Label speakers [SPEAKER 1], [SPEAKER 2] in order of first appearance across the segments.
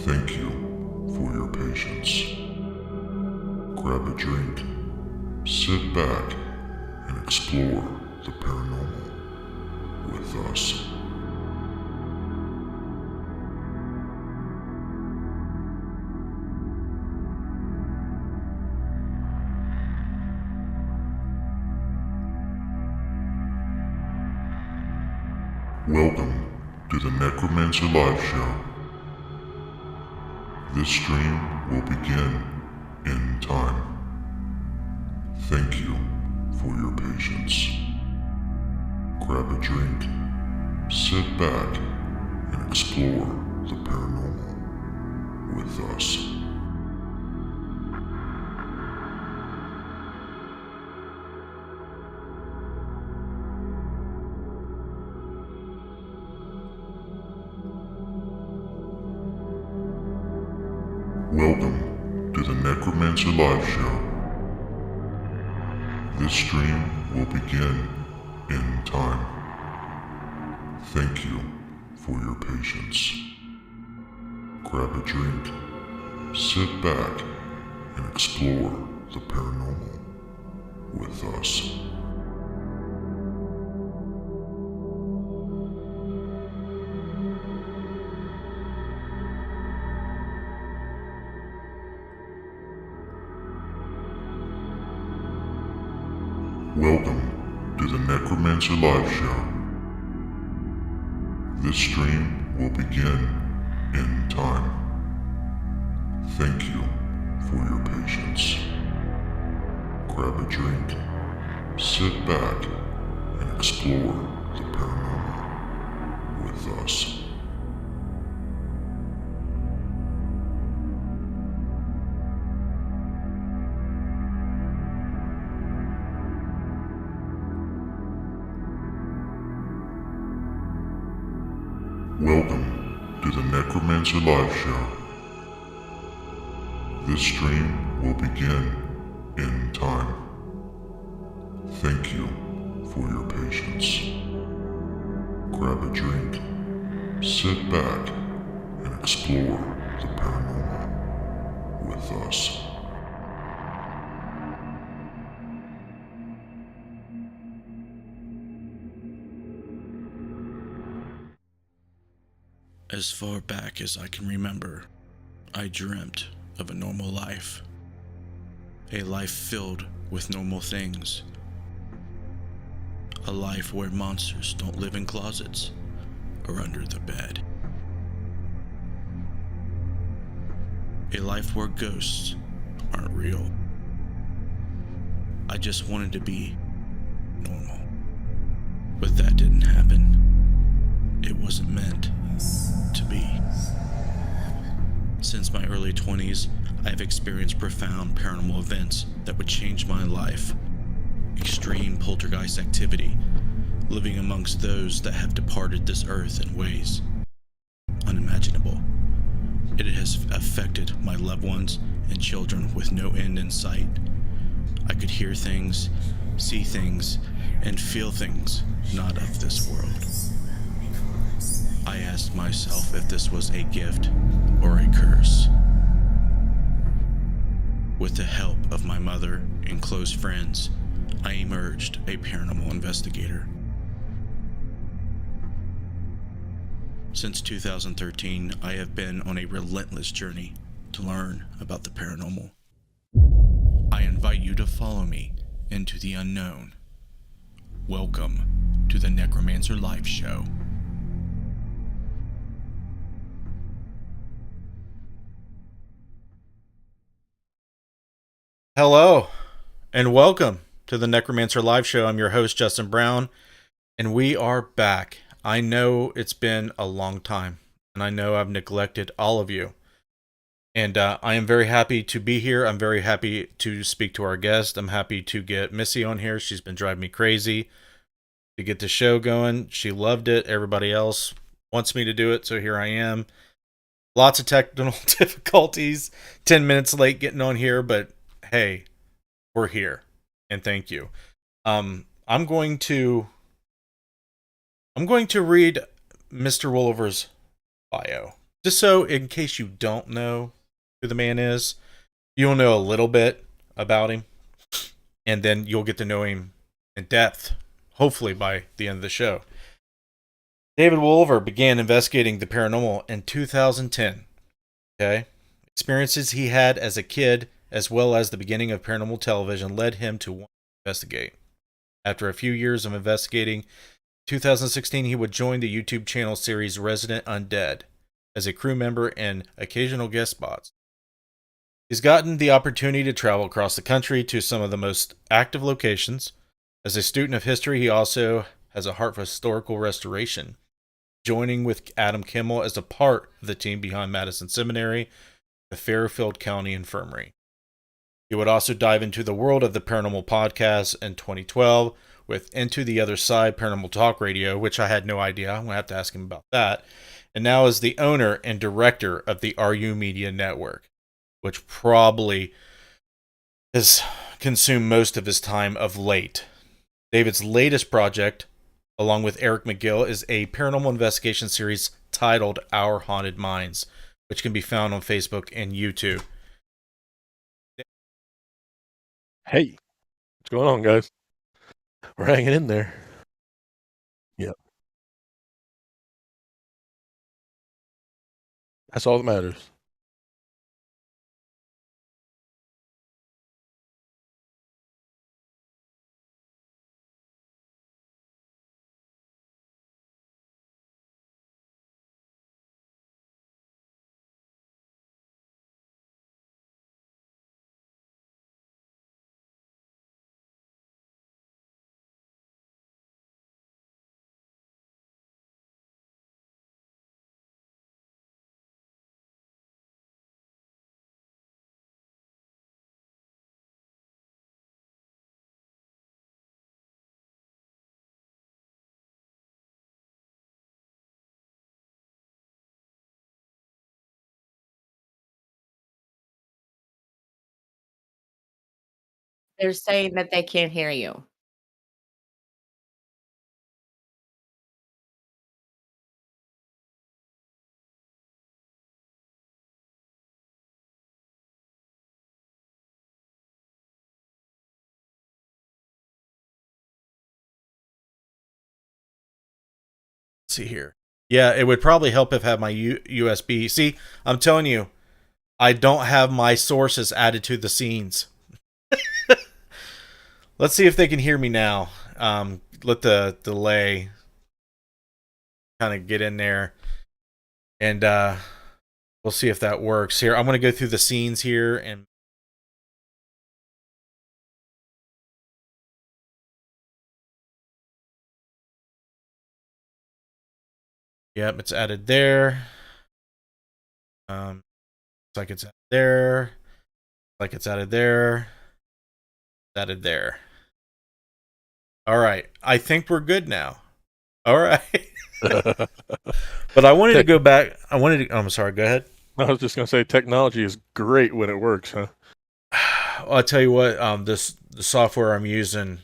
[SPEAKER 1] Thank you for your patience. Grab a drink, sit back, and explore the paranormal with us. Welcome to the Necromancer Live Show. This stream will begin in time. Thank you for your patience. Grab a drink, sit back, and explore the paranormal with us. Welcome to the Necromancer Live Show. This stream will begin in time. Thank you for your patience. Grab a drink, sit back, and explore the paranormal with us. Welcome to the Necromancer Live Show. This stream will begin in time. Thank you for your patience. Grab a drink, sit back, and explore the paranormal with us. Welcome to the Necromancer Live Show. This stream will begin in time. Thank you for your patience. Grab a drink, sit back, and explore the paranormal with us.
[SPEAKER 2] As far back as I can remember, I dreamt of a normal life. A life filled with normal things. A life where monsters don't live in closets or under the bed. A life where ghosts aren't real. I just wanted to be normal. But that didn't happen. It wasn't meant to be. Since my early 20s, I have experienced profound paranormal events that would change my life. Extreme poltergeist activity, living amongst those that have departed this earth in ways unimaginable. It has affected my loved ones and children with no end in sight. I could hear things, see things, and feel things not of this world. I asked myself if this was a gift or a curse. With the help of my mother and close friends, I emerged a paranormal investigator. Since 2013, I have been on a relentless journey to learn about the paranormal. I invite you to follow me into the unknown. Welcome to the Necromancer Live Show.
[SPEAKER 3] Hello, and welcome to the Necromancer Live Show. I'm your host, Justin Brown, and we are back. I know it's been a long time, and I know I've neglected all of you. And I am very happy to be here. I'm very happy to speak to our guest. I'm happy to get Missy on here. She's been driving me crazy to get the show going. She loved it. Everybody else wants me to do it, so here I am. Lots of technical difficulties. 10 minutes late getting on here, but hey, we're here, and thank you. I'm going to read Mr. Woolever's bio. just so in case you don't know who the man is, you'll know a little bit about him, and then you'll get to know him in depth, hopefully by the end of the show. David Woolever began investigating the paranormal in 2010. Okay? Experiences he had as a kid, as well as the beginning of paranormal television, led him to want to investigate. After a few years of investigating, in 2016 he would join the YouTube channel series Resident Undead as a crew member and occasional guest spots. He's gotten the opportunity to travel across the country to some of the most active locations. As a student of history, he also has a heart for historical restoration, joining with Adam Kimmel as a part of the team behind Madison Seminary, the Fairfield County Infirmary. He would also dive into the world of the paranormal podcast in 2012 with Into the Other Side Paranormal Talk Radio, which I had no idea. I'm going to have to ask him about that. And now is the owner and director of the RU Media Network, which probably has consumed most of his time of late. David's latest project, along with Eric McGill, is a paranormal investigation series titled Our Haunted Minds, which can be found on Facebook and YouTube.
[SPEAKER 4] Hey, what's going on, guys? We're hanging in there. Yep. That's all that matters.
[SPEAKER 5] They're saying that they can't hear you.
[SPEAKER 3] Let's see here. Yeah, it would probably help if I had my USB. See, I'm telling you, I don't have my sources added to the scenes. Let's see if they can hear me now. Let the delay kind of get in there, and we'll see if that works. Here, I'm going to go through the scenes here, and yep, it's added there. Looks like it's added there. Like it's added there. It's added there. All right, I think we're good now. All right. But I wanted to go back. I'm sorry, go ahead.
[SPEAKER 4] I was just going to say technology is great when it works, huh?
[SPEAKER 3] Well, I'll tell you what, the software I'm using,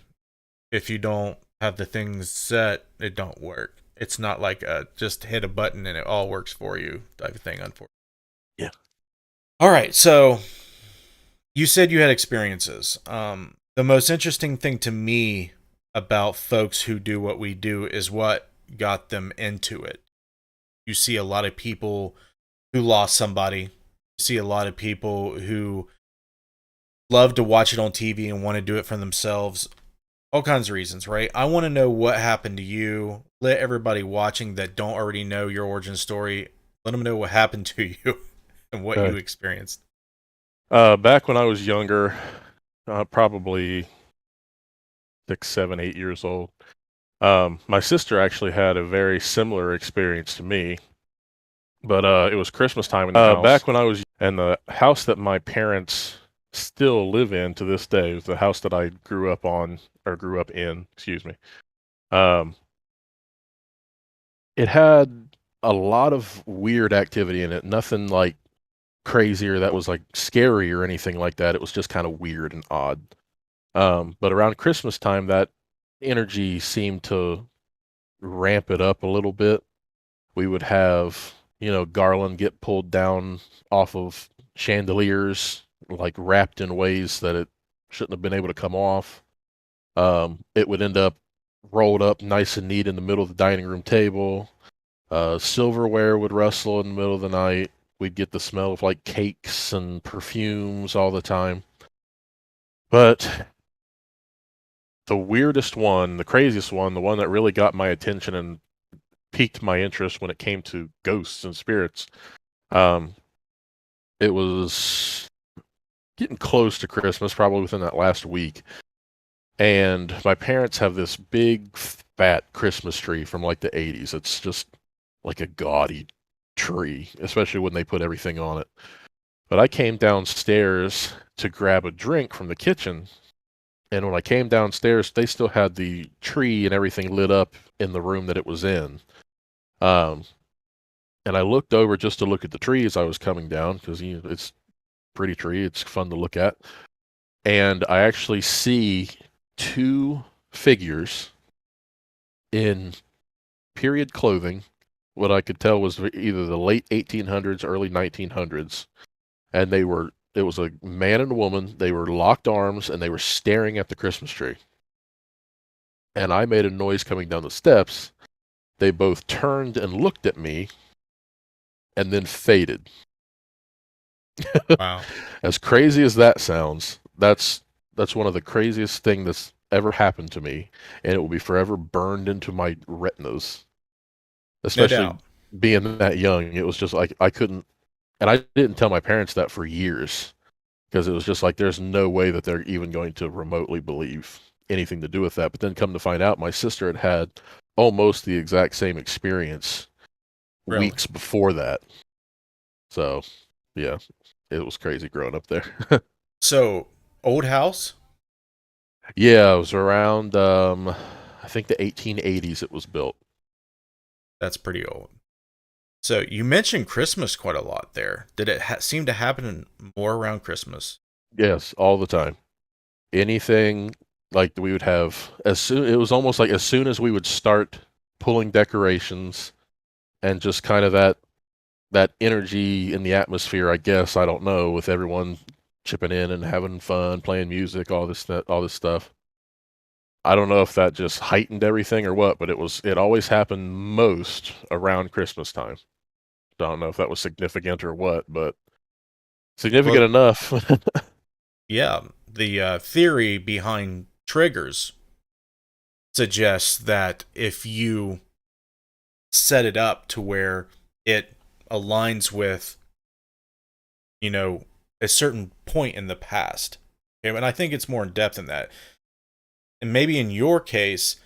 [SPEAKER 3] if you don't have the things set, it don't work. It's not like just hit a button and it all works for you type of thing, unfortunately.
[SPEAKER 4] Yeah.
[SPEAKER 3] All right, so you said you had experiences. The most interesting thing to me about folks who do what we do is what got them into it. You see a lot of people who lost somebody. You see a lot of people who love to watch it on TV and want to do it for themselves. All kinds of reasons, right? I want to know what happened to you. Let everybody watching that don't already know your origin story, let them know what happened to you and what you experienced.
[SPEAKER 4] Back when I was younger, probably 6, 7, 8 years old, my sister actually had a very similar experience to me. But it was Christmas time in the house. Back when I was, and the house that my parents still live in to this day was the house that I grew up in, excuse me. It had a lot of weird activity in it. Nothing like crazy or that was like scary or anything like that. It was just kind of weird and odd. But around Christmas time, that energy seemed to ramp it up a little bit. We would have, garland get pulled down off of chandeliers, like wrapped in ways that it shouldn't have been able to come off. It would end up rolled up nice and neat in the middle of the dining room table. Silverware would rustle in the middle of the night. We'd get the smell of like cakes and perfumes all the time. But the weirdest one, the craziest one, the one that really got my attention and piqued my interest when it came to ghosts and spirits, it was getting close to Christmas, probably within that last week. And my parents have this big, fat Christmas tree from like the 80s. It's just like a gaudy tree, especially when they put everything on it. But I came downstairs to grab a drink from the kitchen. And when I came downstairs, they still had the tree and everything lit up in the room that it was in. And I looked over just to look at the tree as I was coming down, because it's a pretty tree. It's fun to look at. And I actually see two figures in period clothing. What I could tell was either the late 1800s, early 1900s. And it was a man and a woman. They were locked arms and they were staring at the Christmas tree. And I made a noise coming down the steps. They both turned and looked at me and then faded.
[SPEAKER 3] Wow.
[SPEAKER 4] As crazy as that sounds, that's one of the craziest things that's ever happened to me, and it will be forever burned into my retinas. Especially being that young, it was just like I couldn't, and I didn't tell my parents that for years, because it was just like there's no way that they're even going to remotely believe anything to do with that. But then come to find out, my sister had almost the exact same experience weeks before that. So, yeah, it was crazy growing up there.
[SPEAKER 3] So, old house?
[SPEAKER 4] Yeah, it was around, I think the 1880s it was built.
[SPEAKER 3] That's pretty old. So, you mentioned Christmas quite a lot there. Did it seem to happen more around Christmas?
[SPEAKER 4] Yes, all the time. Anything like we would have, it was almost like as soon as we would start pulling decorations and just kind of that energy in the atmosphere, I guess, I don't know, with everyone chipping in and having fun, playing music, all this stuff. I don't know if that just heightened everything or what, but it always happened most around Christmas time. I don't know if that was significant or what, but significant enough.
[SPEAKER 3] Yeah, the theory behind triggers suggests that if you set it up to where it aligns with, a certain point in the past. Okay, and I think it's more in depth than that. And maybe in your case,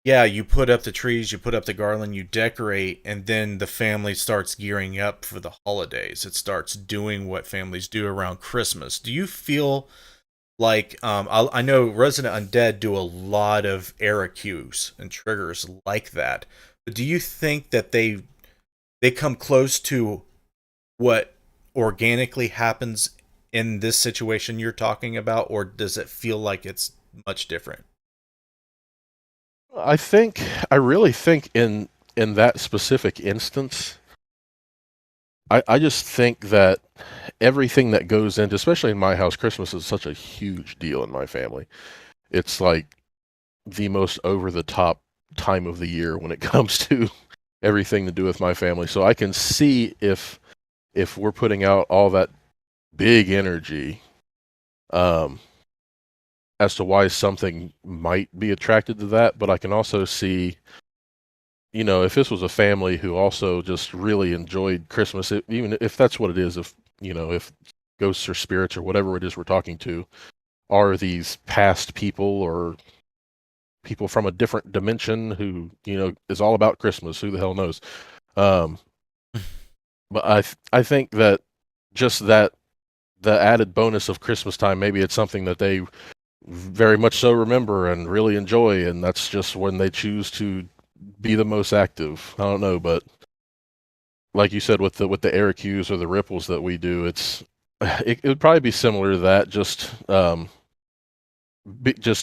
[SPEAKER 3] yeah, you put up the trees, you put up the garland, you decorate, and then the family starts gearing up for the holidays. It starts doing what families do around Christmas. Do you feel like, I know Resident Undead do a lot of era cues and triggers like that, but do you think that they come close to what organically happens in this situation you're talking about, or does it feel like it's much different?
[SPEAKER 4] I really think in that specific instance, I just think that everything that goes into, especially in my house, Christmas is such a huge deal in my family. It's like the most over the top time of the year when it comes to everything to do with my family. So I can see if we're putting out all that big energy, as to why something might be attracted to that. But I can also see, if this was a family who also just really enjoyed Christmas, even if that's what it is, if ghosts or spirits or whatever it is we're talking to are these past people or people from a different dimension who, is all about Christmas, who the hell knows? But I think that just that the added bonus of Christmas time, maybe it's something that they very much so remember and really enjoy, and that's just when they choose to be the most active. I don't know, but like you said, with the air cues or the ripples that we do, it would probably be similar to that, just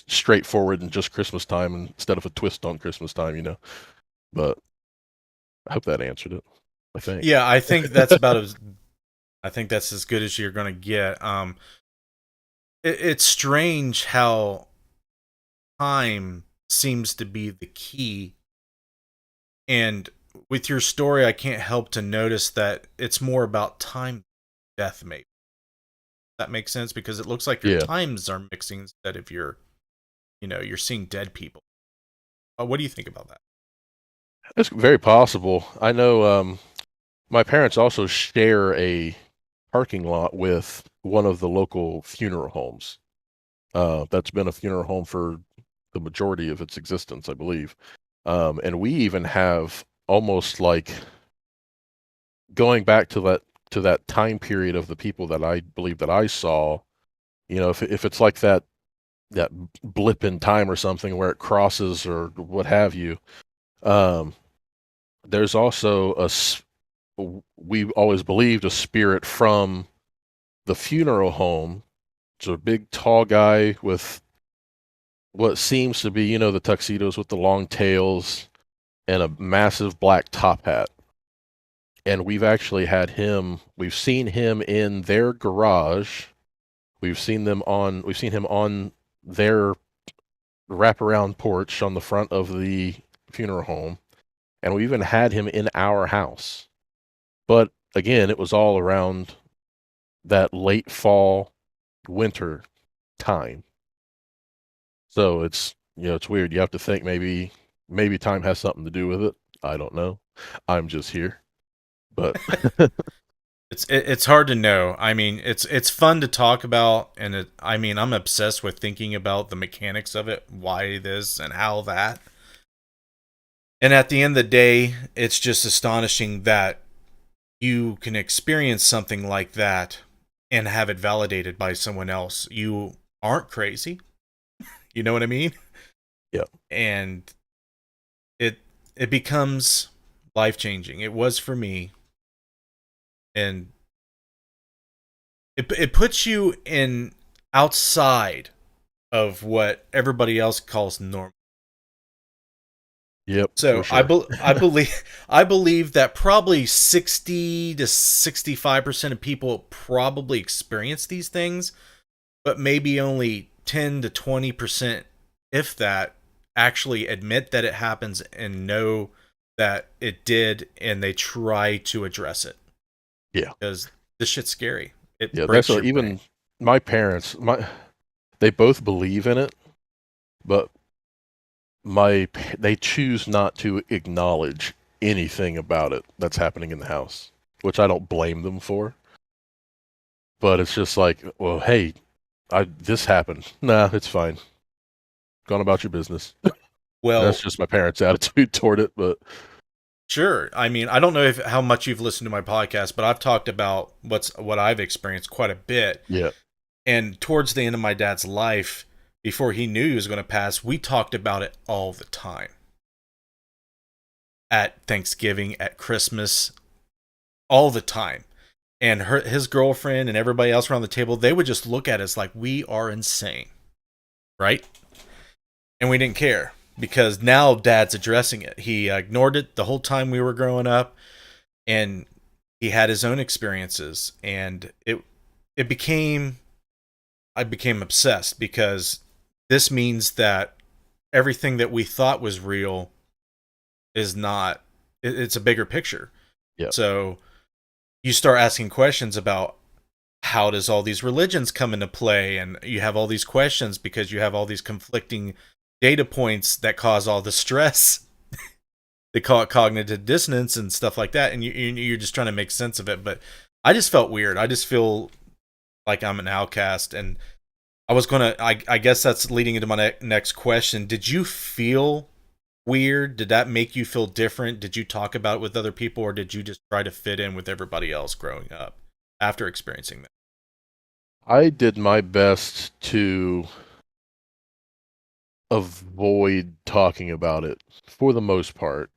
[SPEAKER 4] straightforward and just Christmas time instead of a twist on Christmas time, But I hope that answered it. I think.
[SPEAKER 3] Yeah, I think that's about as I think that's as good as you're going to get. It's strange how time seems to be the key. And with your story, I can't help to notice that it's more about time, death, maybe. That makes sense because it looks like your
[SPEAKER 4] Yeah,
[SPEAKER 3] times are mixing instead of you're seeing dead people. What do you think about that?
[SPEAKER 4] it's very possible. I know my parents also share a parking lot with one of the local funeral homes. That's been a funeral home for the majority of its existence, I believe. And we even have almost like going back to that time period of the people that I believe that I saw. If it's like that blip in time or something where it crosses or what have you. Um, there's also we always believed a spirit from the funeral home. It's a big tall guy with what seems to be, the tuxedos with the long tails and a massive black top hat. And we've seen him in their garage. We've seen him on their wraparound porch on the front of the funeral home. And we even had him in our house. But again, it was all around that late fall, winter time. So it's weird. You have to think maybe time has something to do with it. I don't know. I'm just here. But
[SPEAKER 3] It's hard to know. I mean, it's fun to talk about, and I'm obsessed with thinking about the mechanics of it, why this and how that. And at the end of the day, it's just astonishing that you can experience something like that and have it validated by someone else. You aren't crazy. You know what I mean?
[SPEAKER 4] yeah.
[SPEAKER 3] And it becomes life-changing. It was for me. And it puts you in outside of what everybody else calls normal.
[SPEAKER 4] Yep,
[SPEAKER 3] So
[SPEAKER 4] for sure.
[SPEAKER 3] I believe that probably 60 to 65% of people probably experience these things, but maybe only 10 to 20%, if that, actually admit that it happens and know that it did, and they try to address it.
[SPEAKER 4] Yeah.
[SPEAKER 3] Because this shit's scary. It
[SPEAKER 4] Yeah,
[SPEAKER 3] breaks
[SPEAKER 4] that's what
[SPEAKER 3] your
[SPEAKER 4] even
[SPEAKER 3] brain.
[SPEAKER 4] my parents, they both believe in it, but they choose not to acknowledge anything about it that's happening in the house, which I don't blame them for. But it's just like, well, hey, this happened. Nah, it's fine. Gone about your business. That's
[SPEAKER 3] Well,
[SPEAKER 4] just my parents' attitude toward it, but
[SPEAKER 3] sure. I mean, I don't know how much you've listened to my podcast, but I've talked about what I've experienced quite a bit.
[SPEAKER 4] yeah.
[SPEAKER 3] And towards the end of my dad's life, before he knew he was going to pass, we talked about it all the time. At Thanksgiving, at Christmas, all the time. And his girlfriend and everybody else around the table, they would just look at us like we are insane. Right? And we didn't care because now dad's addressing it. He ignored it the whole time we were growing up, and he had his own experiences, and it became I became obsessed because this means that everything that we thought was real is not. It's a bigger picture.
[SPEAKER 4] Yeah.
[SPEAKER 3] So you start asking questions about how does all these religions come into play, and you have all these questions because you have all these conflicting data points that cause all the stress. They call it cognitive dissonance and stuff like that, and you're just trying to make sense of it. But I just felt weird. I just feel like I'm an outcast, and I guess that's leading into my next question. Did you feel weird? Did that make you feel different? Did you talk about it with other people, or did you just try to fit in with everybody else growing up after experiencing that?
[SPEAKER 4] I did my best to avoid talking about it for the most part.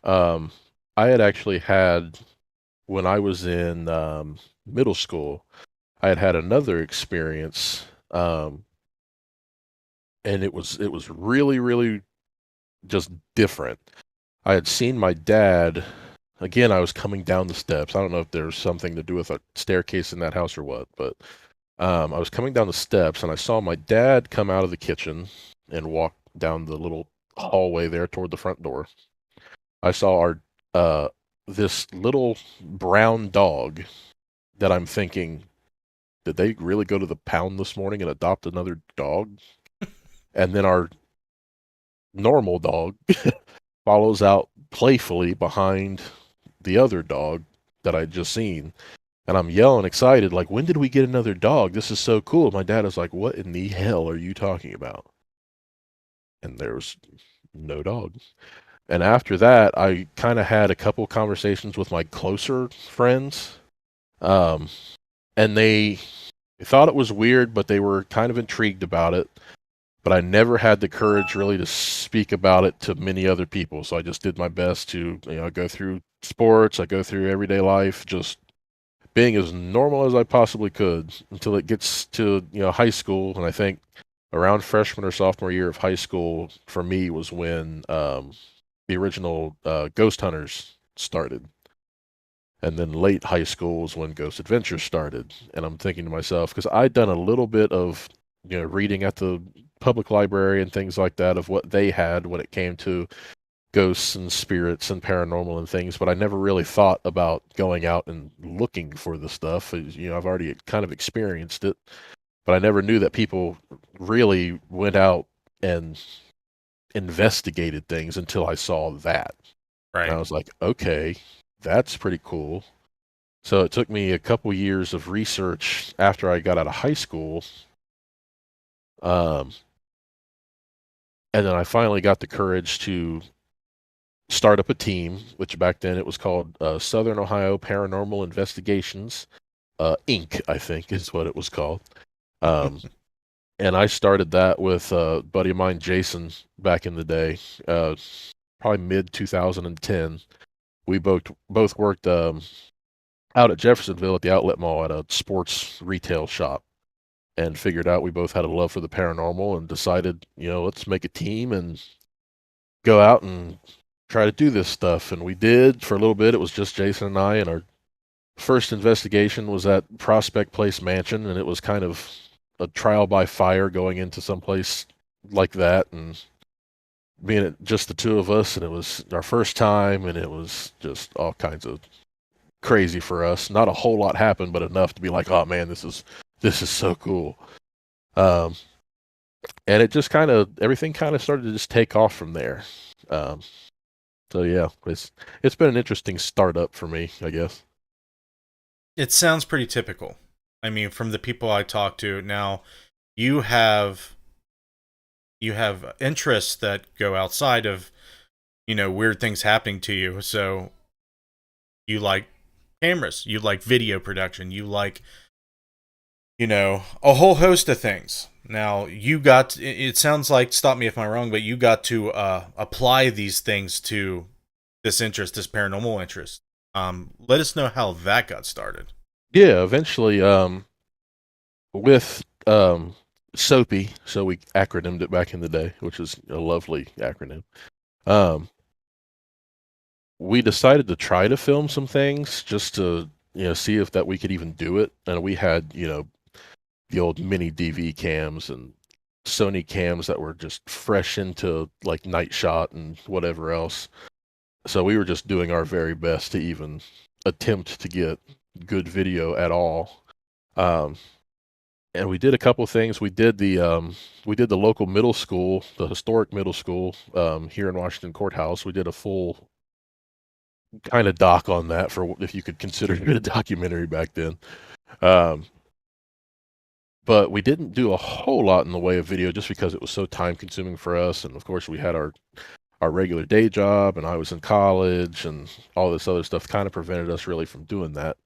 [SPEAKER 4] I had actually had, when I was in middle school, I had another experience, and it was really, really just different. I had seen my dad again, I was coming down the steps. I don't know if there's something to do with a staircase in that house or what, but I was coming down the steps and I saw my dad come out of the kitchen and walk down the little hallway there toward the front door. I saw this little brown dog that I'm thinking, did they really go to the pound this morning and adopt another dog? And then our normal dog follows out playfully behind the other dog that I'd just seen. And I'm yelling excited, like, when did we get another dog? This is so cool. My dad is like, what in the hell are you talking about? And there was no dog. And after that, I kind of had a couple conversations with my closer friends. And they thought it was weird, but they were kind of intrigued about it. But I never had the courage really to speak about it to many other people. So I just did my best to, go through sports, I go through everyday life, just being as normal as I possibly could until it gets to, high school. And I think around freshman or sophomore year of high school for me was when the original Ghost Hunters started. And then late high school was when Ghost Adventures started. And I'm thinking to myself, because I'd done a little bit of, reading at the public library and things like that of what they had when it came to ghosts and spirits and paranormal and things, but I never really thought about going out and looking for the stuff. I've already kind of experienced it, but I never knew that people really went out and investigated things until I saw that.
[SPEAKER 3] Right.
[SPEAKER 4] And I was like, okay, that's pretty cool. So it took me a couple years of research after I got out of high school. And then I finally got the courage to start up a team, which back then it was called Southern Ohio Paranormal Investigations, Inc., I think is what it was called. And I started that with a buddy of mine, Jason, back in the day, probably mid-2010. We both worked out at Jeffersonville at the Outlet Mall at a sports retail shop, and figured out we both had a love for the paranormal and decided, let's make a team and go out and try to do this stuff. And we did for a little bit. It was just Jason and I, and our first investigation was at Prospect Place Mansion, and it was kind of a trial by fire going into some place like that and being just the two of us, and it was our first time, and it was just all kinds of crazy for us. Not a whole lot happened, but enough to be like, oh man, this is so cool. And it just everything kind of started to just take off from there. So yeah, it's been an interesting startup for me, I guess.
[SPEAKER 3] It sounds pretty typical. I mean, from the people I talk to now, you have interests that go outside of, weird things happening to you. So you like cameras, you like video production, you like, a whole host of things. Now, it sounds like, stop me if I'm wrong, but you got to apply these things to this paranormal interest. Let us know how that got started.
[SPEAKER 4] Yeah, eventually, with SOAPy, so we acronymed it back in the day, which is a lovely acronym. We decided to try to film some things just to, see if that we could even do it. And we had, the old mini DV cams and Sony cams that were just fresh into like Night Shot and whatever else. So we were just doing our very best to even attempt to get good video at all. And we did a couple things. We did the local middle school, the historic middle school here in Washington Courthouse. We did a full kind of doc on that, for if you could consider it a documentary back then. But we didn't do a whole lot in the way of video just because it was so time consuming for us. And of course we had our regular day job, and I was in college, and all this other stuff kind of prevented us really from doing that.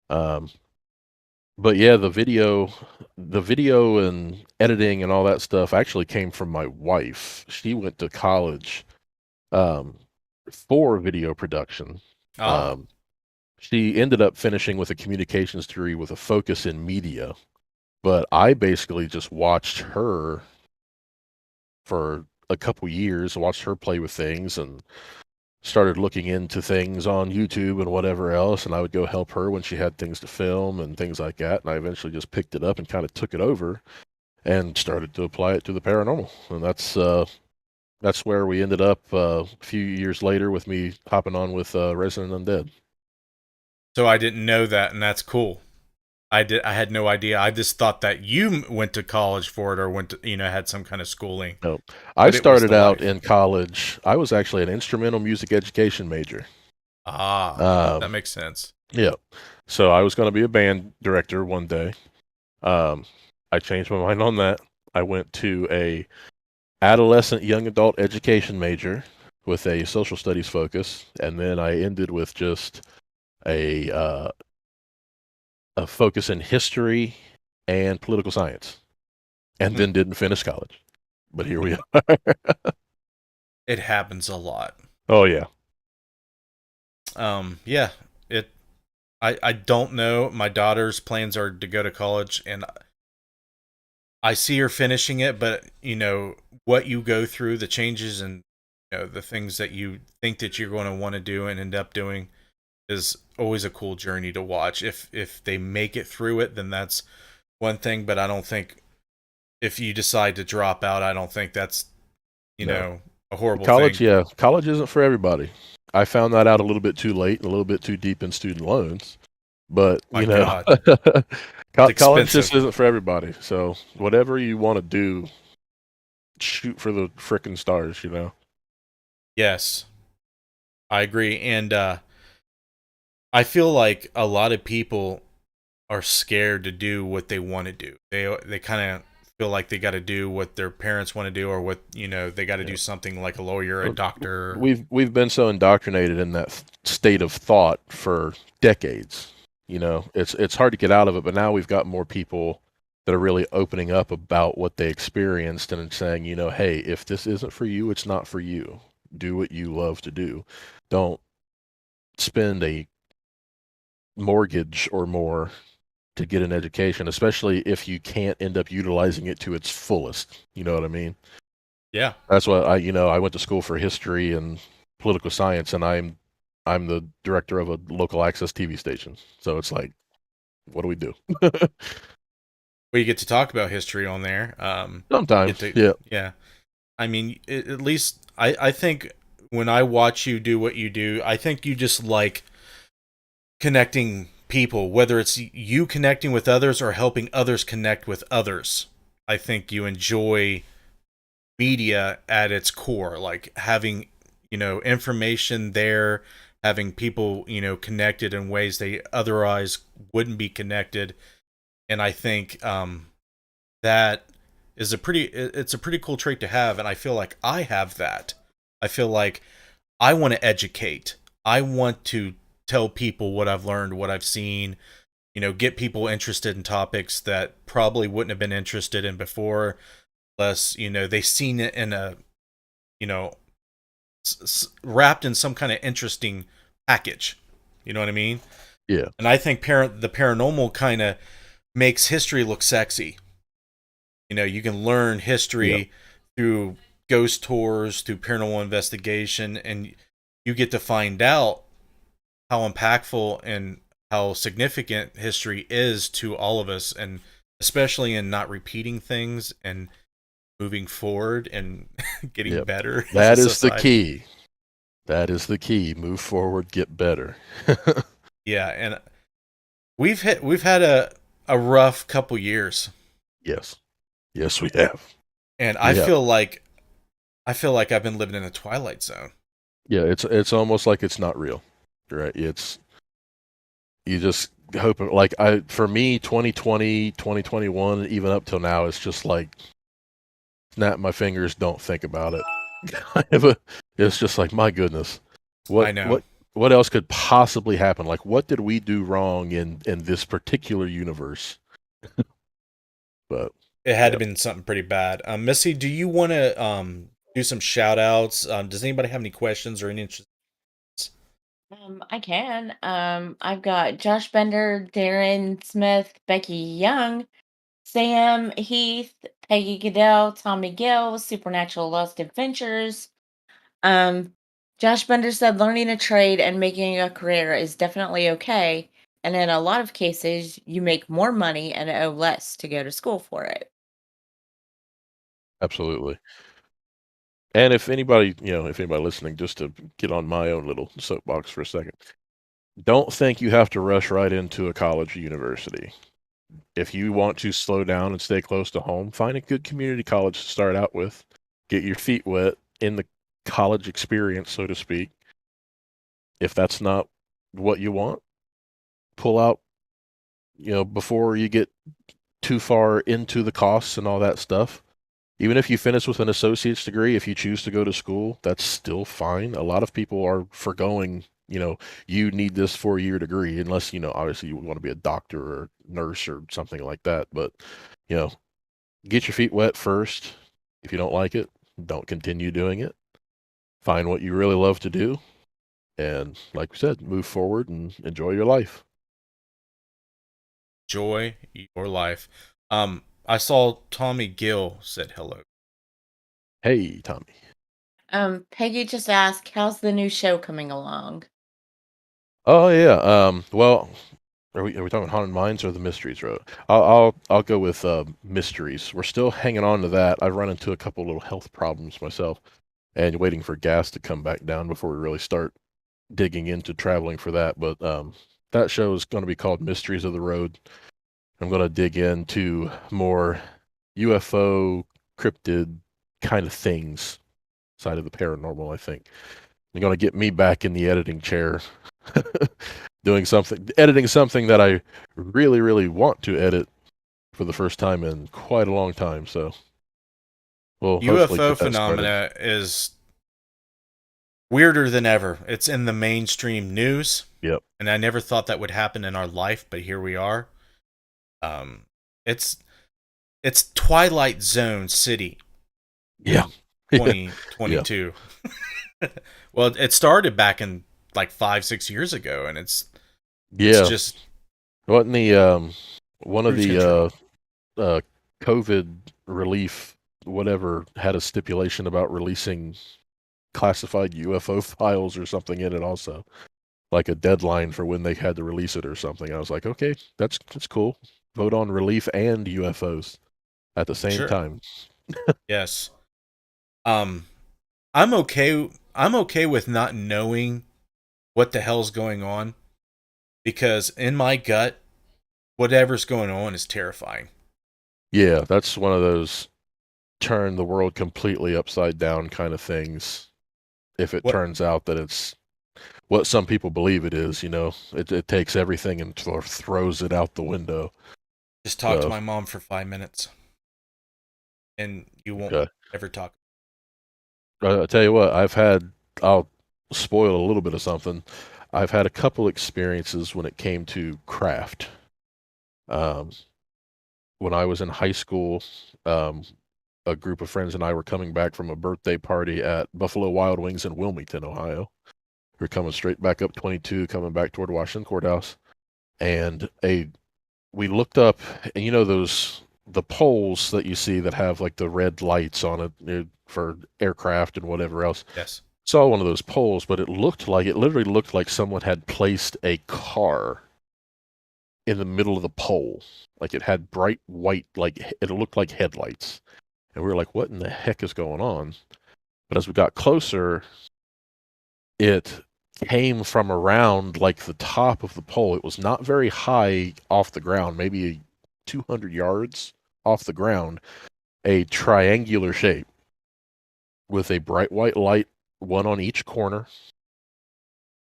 [SPEAKER 4] But yeah, the video and editing and all that stuff actually came from my wife. She went to college for video production. She ended up finishing with a communications degree with a focus in media. But I basically just watched her for a couple years, watched her play with things, and started looking into things on YouTube and whatever else, and I would go help her when she had things to film and things like that. And I eventually just picked it up and kind of took it over and started to apply it to the paranormal. And that's where we ended up a few years later with me hopping on with Resident Undead.
[SPEAKER 3] So I didn't know that, and that's cool. I had no idea. I just thought that you went to college for it, or went to, had some kind of schooling.
[SPEAKER 4] No, I
[SPEAKER 3] But it was
[SPEAKER 4] started
[SPEAKER 3] the
[SPEAKER 4] out
[SPEAKER 3] life.
[SPEAKER 4] in college. I was actually an instrumental music education major.
[SPEAKER 3] That makes sense.
[SPEAKER 4] Yeah. So I was going to be a band director one day. I changed my mind on that. I went to a adolescent young adult education major with a social studies focus, and then I ended with just a focus in history and political science, and then didn't finish college. But here we are.
[SPEAKER 3] It happens a lot.
[SPEAKER 4] Oh yeah.
[SPEAKER 3] Yeah. I don't know. My daughter's plans are to go to college, and I see her finishing it, but what you go through, the changes and the things that you think that you're going to want to do and end up doing is always a cool journey to watch. If they make it through it, then that's one thing, but I don't think if you decide to drop out, I don't think that's a horrible
[SPEAKER 4] college
[SPEAKER 3] thing.
[SPEAKER 4] Yeah, college isn't for everybody. I found that out a little bit too late and a little bit too deep in student loans, but
[SPEAKER 3] God.
[SPEAKER 4] college just isn't for everybody. So whatever you want to do, shoot for the frickin' stars.
[SPEAKER 3] Yes, I agree. And I feel like a lot of people are scared to do what they want to do. They kind of feel like they got to do what their parents want to do, or what they got to do something like a lawyer, a doctor.
[SPEAKER 4] We've been so indoctrinated in that state of thought for decades. It's hard to get out of it, but now we've got more people that are really opening up about what they experienced and saying, hey, if this isn't for you, it's not for you. Do what you love to do. Don't spend a mortgage or more to get an education, especially if you can't end up utilizing it to its fullest. You know what I mean?
[SPEAKER 3] Yeah.
[SPEAKER 4] That's why I went to school for history and political science, and I'm the director of a local access TV station. So it's like, what do we do?
[SPEAKER 3] Well, you get to talk about history on there.
[SPEAKER 4] Sometimes, yeah.
[SPEAKER 3] Yeah. I mean, at least I think when I watch you do what you do, I think you just like connecting people, whether it's you connecting with others or helping others connect with others. I think you enjoy media at its core, like having, information there, having people, connected in ways they otherwise wouldn't be connected. And I think that is it's a pretty cool trait to have, and I feel like I have that. I feel like I want to educate. I want to tell people what I've learned, what I've seen, get people interested in topics that probably wouldn't have been interested in before, unless, they've seen it in a, wrapped in some kind of interesting package. You know what I mean?
[SPEAKER 4] Yeah.
[SPEAKER 3] And I think the paranormal kind of makes history look sexy. You can learn history through ghost tours, through paranormal investigation, and you get to find out how impactful and how significant history is to all of us, and especially in not repeating things and moving forward and getting better.
[SPEAKER 4] That is the key. That is the key. Move forward, get better.
[SPEAKER 3] Yeah, and we've had a rough couple years.
[SPEAKER 4] Yes, we have.
[SPEAKER 3] And I feel like I've been living in a twilight zone.
[SPEAKER 4] Yeah, it's almost like it's not real, right? You just hope, like, for me, 2020, 2021, even up till now, it's just like snap my fingers, don't think about it. It's just like, my goodness,
[SPEAKER 3] I know.
[SPEAKER 4] What else could possibly happen? Like, what did we do wrong in this particular universe? But
[SPEAKER 3] it had to have been something pretty bad. Missy, do you want to do some shout outs? Does anybody have any questions or any interest?
[SPEAKER 5] I can. I've got Josh Bender, Darren Smith, Becky Young, Sam Heath, Peggy Goodell, Tommy Gill, Supernatural Lost Adventures, um, Josh Bender said learning a trade and making a career is definitely okay. And in a lot of cases, you make more money and owe less to go to school for it.
[SPEAKER 4] Absolutely. And if anybody, if anybody listening, just to get on my own little soapbox for a second, don't think you have to rush right into a college or university. If you want to slow down and stay close to home, find a good community college to start out with. Get your feet wet in the college experience, so to speak. If that's not what you want, pull out, before you get too far into the costs and all that stuff. Even if you finish with an associate's degree, if you choose to go to school, that's still fine. A lot of people are forgoing, you need this 4-year degree, unless, obviously you want to be a doctor or nurse or something like that. But, get your feet wet first. If you don't like it, don't continue doing it. Find what you really love to do. And like we said, move forward and enjoy your life.
[SPEAKER 3] Enjoy your life. I saw Tommy Gill said hello.
[SPEAKER 4] Hey, Tommy.
[SPEAKER 5] Peggy just asked, how's the new show coming along?
[SPEAKER 4] Oh yeah. Well, are we talking Haunted Minds or the Mysteries Road? I'll go with Mysteries. We're still hanging on to that. I've run into a couple little health problems myself, and waiting for gas to come back down before we really start digging into traveling for that. But that show is going to be called Mysteries of the Road. I'm going to dig into more UFO, cryptid kind of things, side of the paranormal, I think. They're going to get me back in the editing chair, editing something that I really, really want to edit for the first time in quite a long time. So, we'll hopefully
[SPEAKER 3] UFO
[SPEAKER 4] get that
[SPEAKER 3] phenomena is weirder than ever. It's in the mainstream news.
[SPEAKER 4] Yep.
[SPEAKER 3] And I never thought that would happen in our life, but here we are. It's Twilight Zone City.
[SPEAKER 4] Yeah.
[SPEAKER 3] 2022. Well, it started back in like 5-6 years ago, and it's just
[SPEAKER 4] wasn't the one of the COVID relief whatever had a stipulation about releasing classified UFO files or something in it also, like a deadline for when they had to release it or something. I was like, okay, that's cool. Vote on relief and UFOs at the same time.
[SPEAKER 3] Yes. I'm okay with not knowing what the hell's going on, because in my gut, whatever's going on is terrifying.
[SPEAKER 4] Yeah, that's one of those turn the world completely upside down kind of things. If it turns out that it's what some people believe it is, it takes everything and throws it out the window.
[SPEAKER 3] Just talk to my mom for 5 minutes, and you won't ever talk.
[SPEAKER 4] I'll tell you what, I'll spoil a little bit of something. I've had a couple experiences when it came to craft. When I was in high school, a group of friends and I were coming back from a birthday party at Buffalo Wild Wings in Wilmington, Ohio. We were coming straight back up 22, coming back toward Washington Courthouse. And we looked up, and the poles that you see that have like the red lights on it for aircraft and whatever else.
[SPEAKER 3] Yes.
[SPEAKER 4] Saw one of those poles, but it literally looked like someone had placed a car in the middle of the pole. Like it had bright white, like it looked like headlights. And we were like, what in the heck is going on? But as we got closer, it came from around like the top of the pole. It was not very high off the ground, maybe 200 yards off the ground, a triangular shape with a bright white light, one on each corner,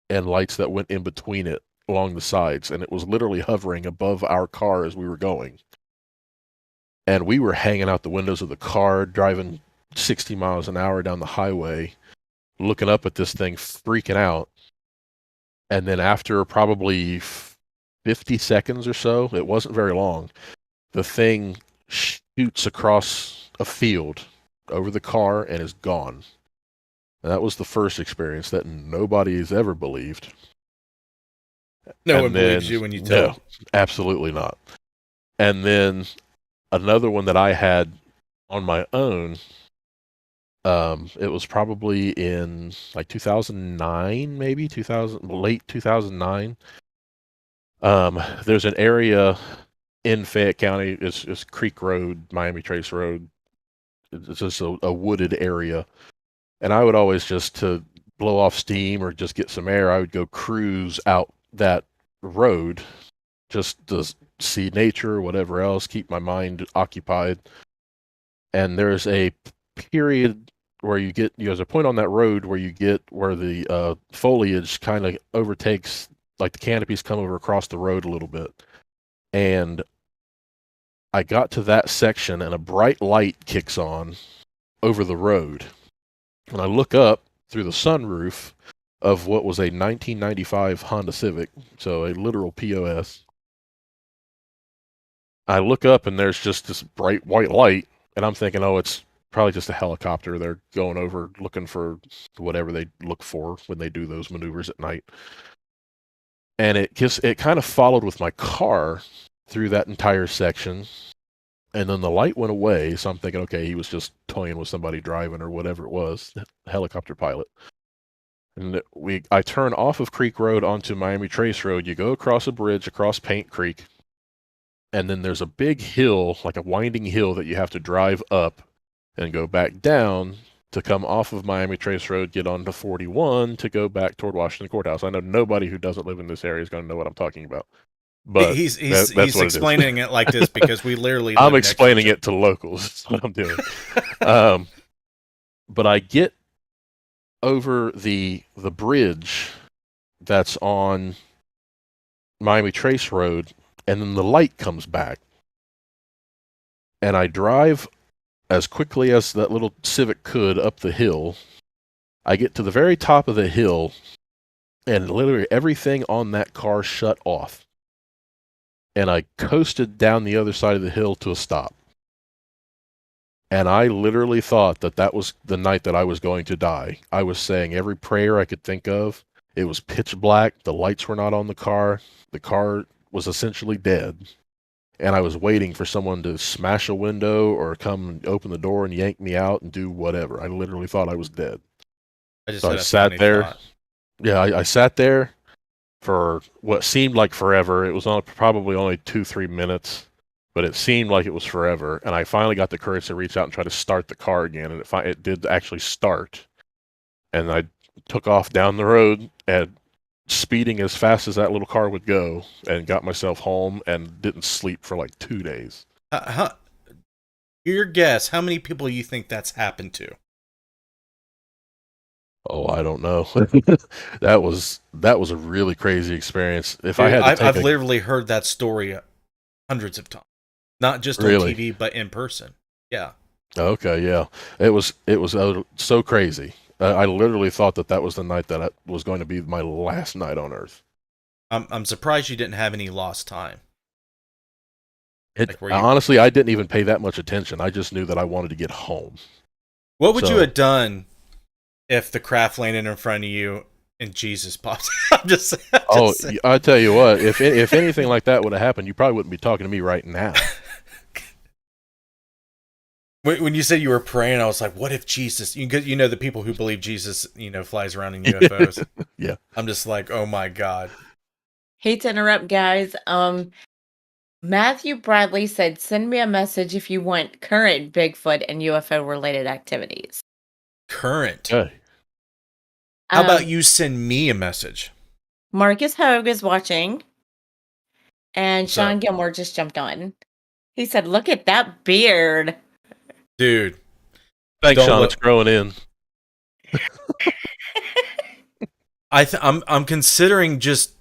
[SPEAKER 4] and lights that went in between it along the sides. And it was literally hovering above our car as we were going. And we were hanging out the windows of the car, driving 60 miles an hour down the highway, looking up at this thing, freaking out. And then after probably 50 seconds or so, it wasn't very long, the thing shoots across a field over the car and is gone. And that was the first experience that nobody has ever believed.
[SPEAKER 3] No one believes you when you tell them.
[SPEAKER 4] No, absolutely not. And then another one that I had on my own, It was probably in like 2009, maybe late 2009. There's an area in Fayette County. It's Creek Road, Miami Trace Road. It's just a wooded area, and I would always, just to blow off steam or just get some air, I would go cruise out that road just to see nature, whatever else, keep my mind occupied. And there's a period where there's a point on that road where the foliage kind of overtakes, like the canopies come over across the road a little bit. And I got to that section and a bright light kicks on over the road. And I look up through the sunroof of what was a 1995 Honda Civic, so a literal POS. I look up and there's just this bright white light, and I'm thinking, oh, it's probably just a helicopter. They're going over looking for whatever they look for when they do those maneuvers at night. And it kind of followed with my car through that entire section. And then the light went away, so I'm thinking, okay, he was just toying with somebody driving or whatever it was, helicopter pilot. And I turn off of Creek Road onto Miami Trace Road. You go across a bridge, across Paint Creek, and then there's a big hill, like a winding hill that you have to drive up and go back down to come off of Miami Trace Road, get onto 41 to go back toward Washington Courthouse. I know nobody who doesn't live in this area is going to know what I'm talking about. But
[SPEAKER 3] he's
[SPEAKER 4] that's
[SPEAKER 3] explaining it like this because we literally
[SPEAKER 4] I'm explaining it to locals. That's what I'm doing. But I get over the bridge that's on Miami Trace Road, and then the light comes back. And I drive as quickly as that little Civic could up the hill. I get to the very top of the hill, and literally everything on that car shut off. And I coasted down the other side of the hill to a stop. And I literally thought that was the night that I was going to die. I was saying every prayer I could think of. It was pitch black. The lights were not on the car. The car was essentially dead. And I was waiting for someone to smash a window or come and open the door and yank me out and do whatever. I literally thought I was dead. So I sat there. Thought. Yeah, I sat there for what seemed like forever. It was probably only 2-3 minutes, but it seemed like it was forever. And I finally got the courage to reach out and try to start the car again, and it did actually start. And I took off down the road and speeding as fast as that little car would go, and got myself home and didn't sleep for like 2 days.
[SPEAKER 3] Your guess, how many people you think that's happened to?
[SPEAKER 4] Oh, I don't know. That was a really crazy experience.
[SPEAKER 3] I've literally heard that story hundreds of times, not just on TV, but in person. Yeah.
[SPEAKER 4] Okay, yeah. It was so crazy. I literally thought that was the night that was going to be my last night on Earth.
[SPEAKER 3] I'm surprised you didn't have any lost time.
[SPEAKER 4] Honestly, I didn't even pay that much attention. I just knew that I wanted to get home.
[SPEAKER 3] What would you have done if the craft landed in front of you and Jesus popped? I'm just saying.
[SPEAKER 4] I tell you what, if anything like that would have happened, you probably wouldn't be talking to me right now.
[SPEAKER 3] When you said you were praying, I was like, what if Jesus, you know, the people who believe Jesus, flies around in UFOs.
[SPEAKER 4] Yeah.
[SPEAKER 3] I'm just like, oh my God.
[SPEAKER 5] Hate to interrupt, guys. Matthew Bradley said, send me a message if you want current Bigfoot and UFO related activities.
[SPEAKER 3] Current?
[SPEAKER 4] Okay.
[SPEAKER 3] How about you send me a message?
[SPEAKER 5] Marcus Hogue is watching. And Sean Gilmore just jumped on. He said, look at that beard.
[SPEAKER 3] Dude.
[SPEAKER 4] Thanks, Sean. It's growing in.
[SPEAKER 3] I'm considering just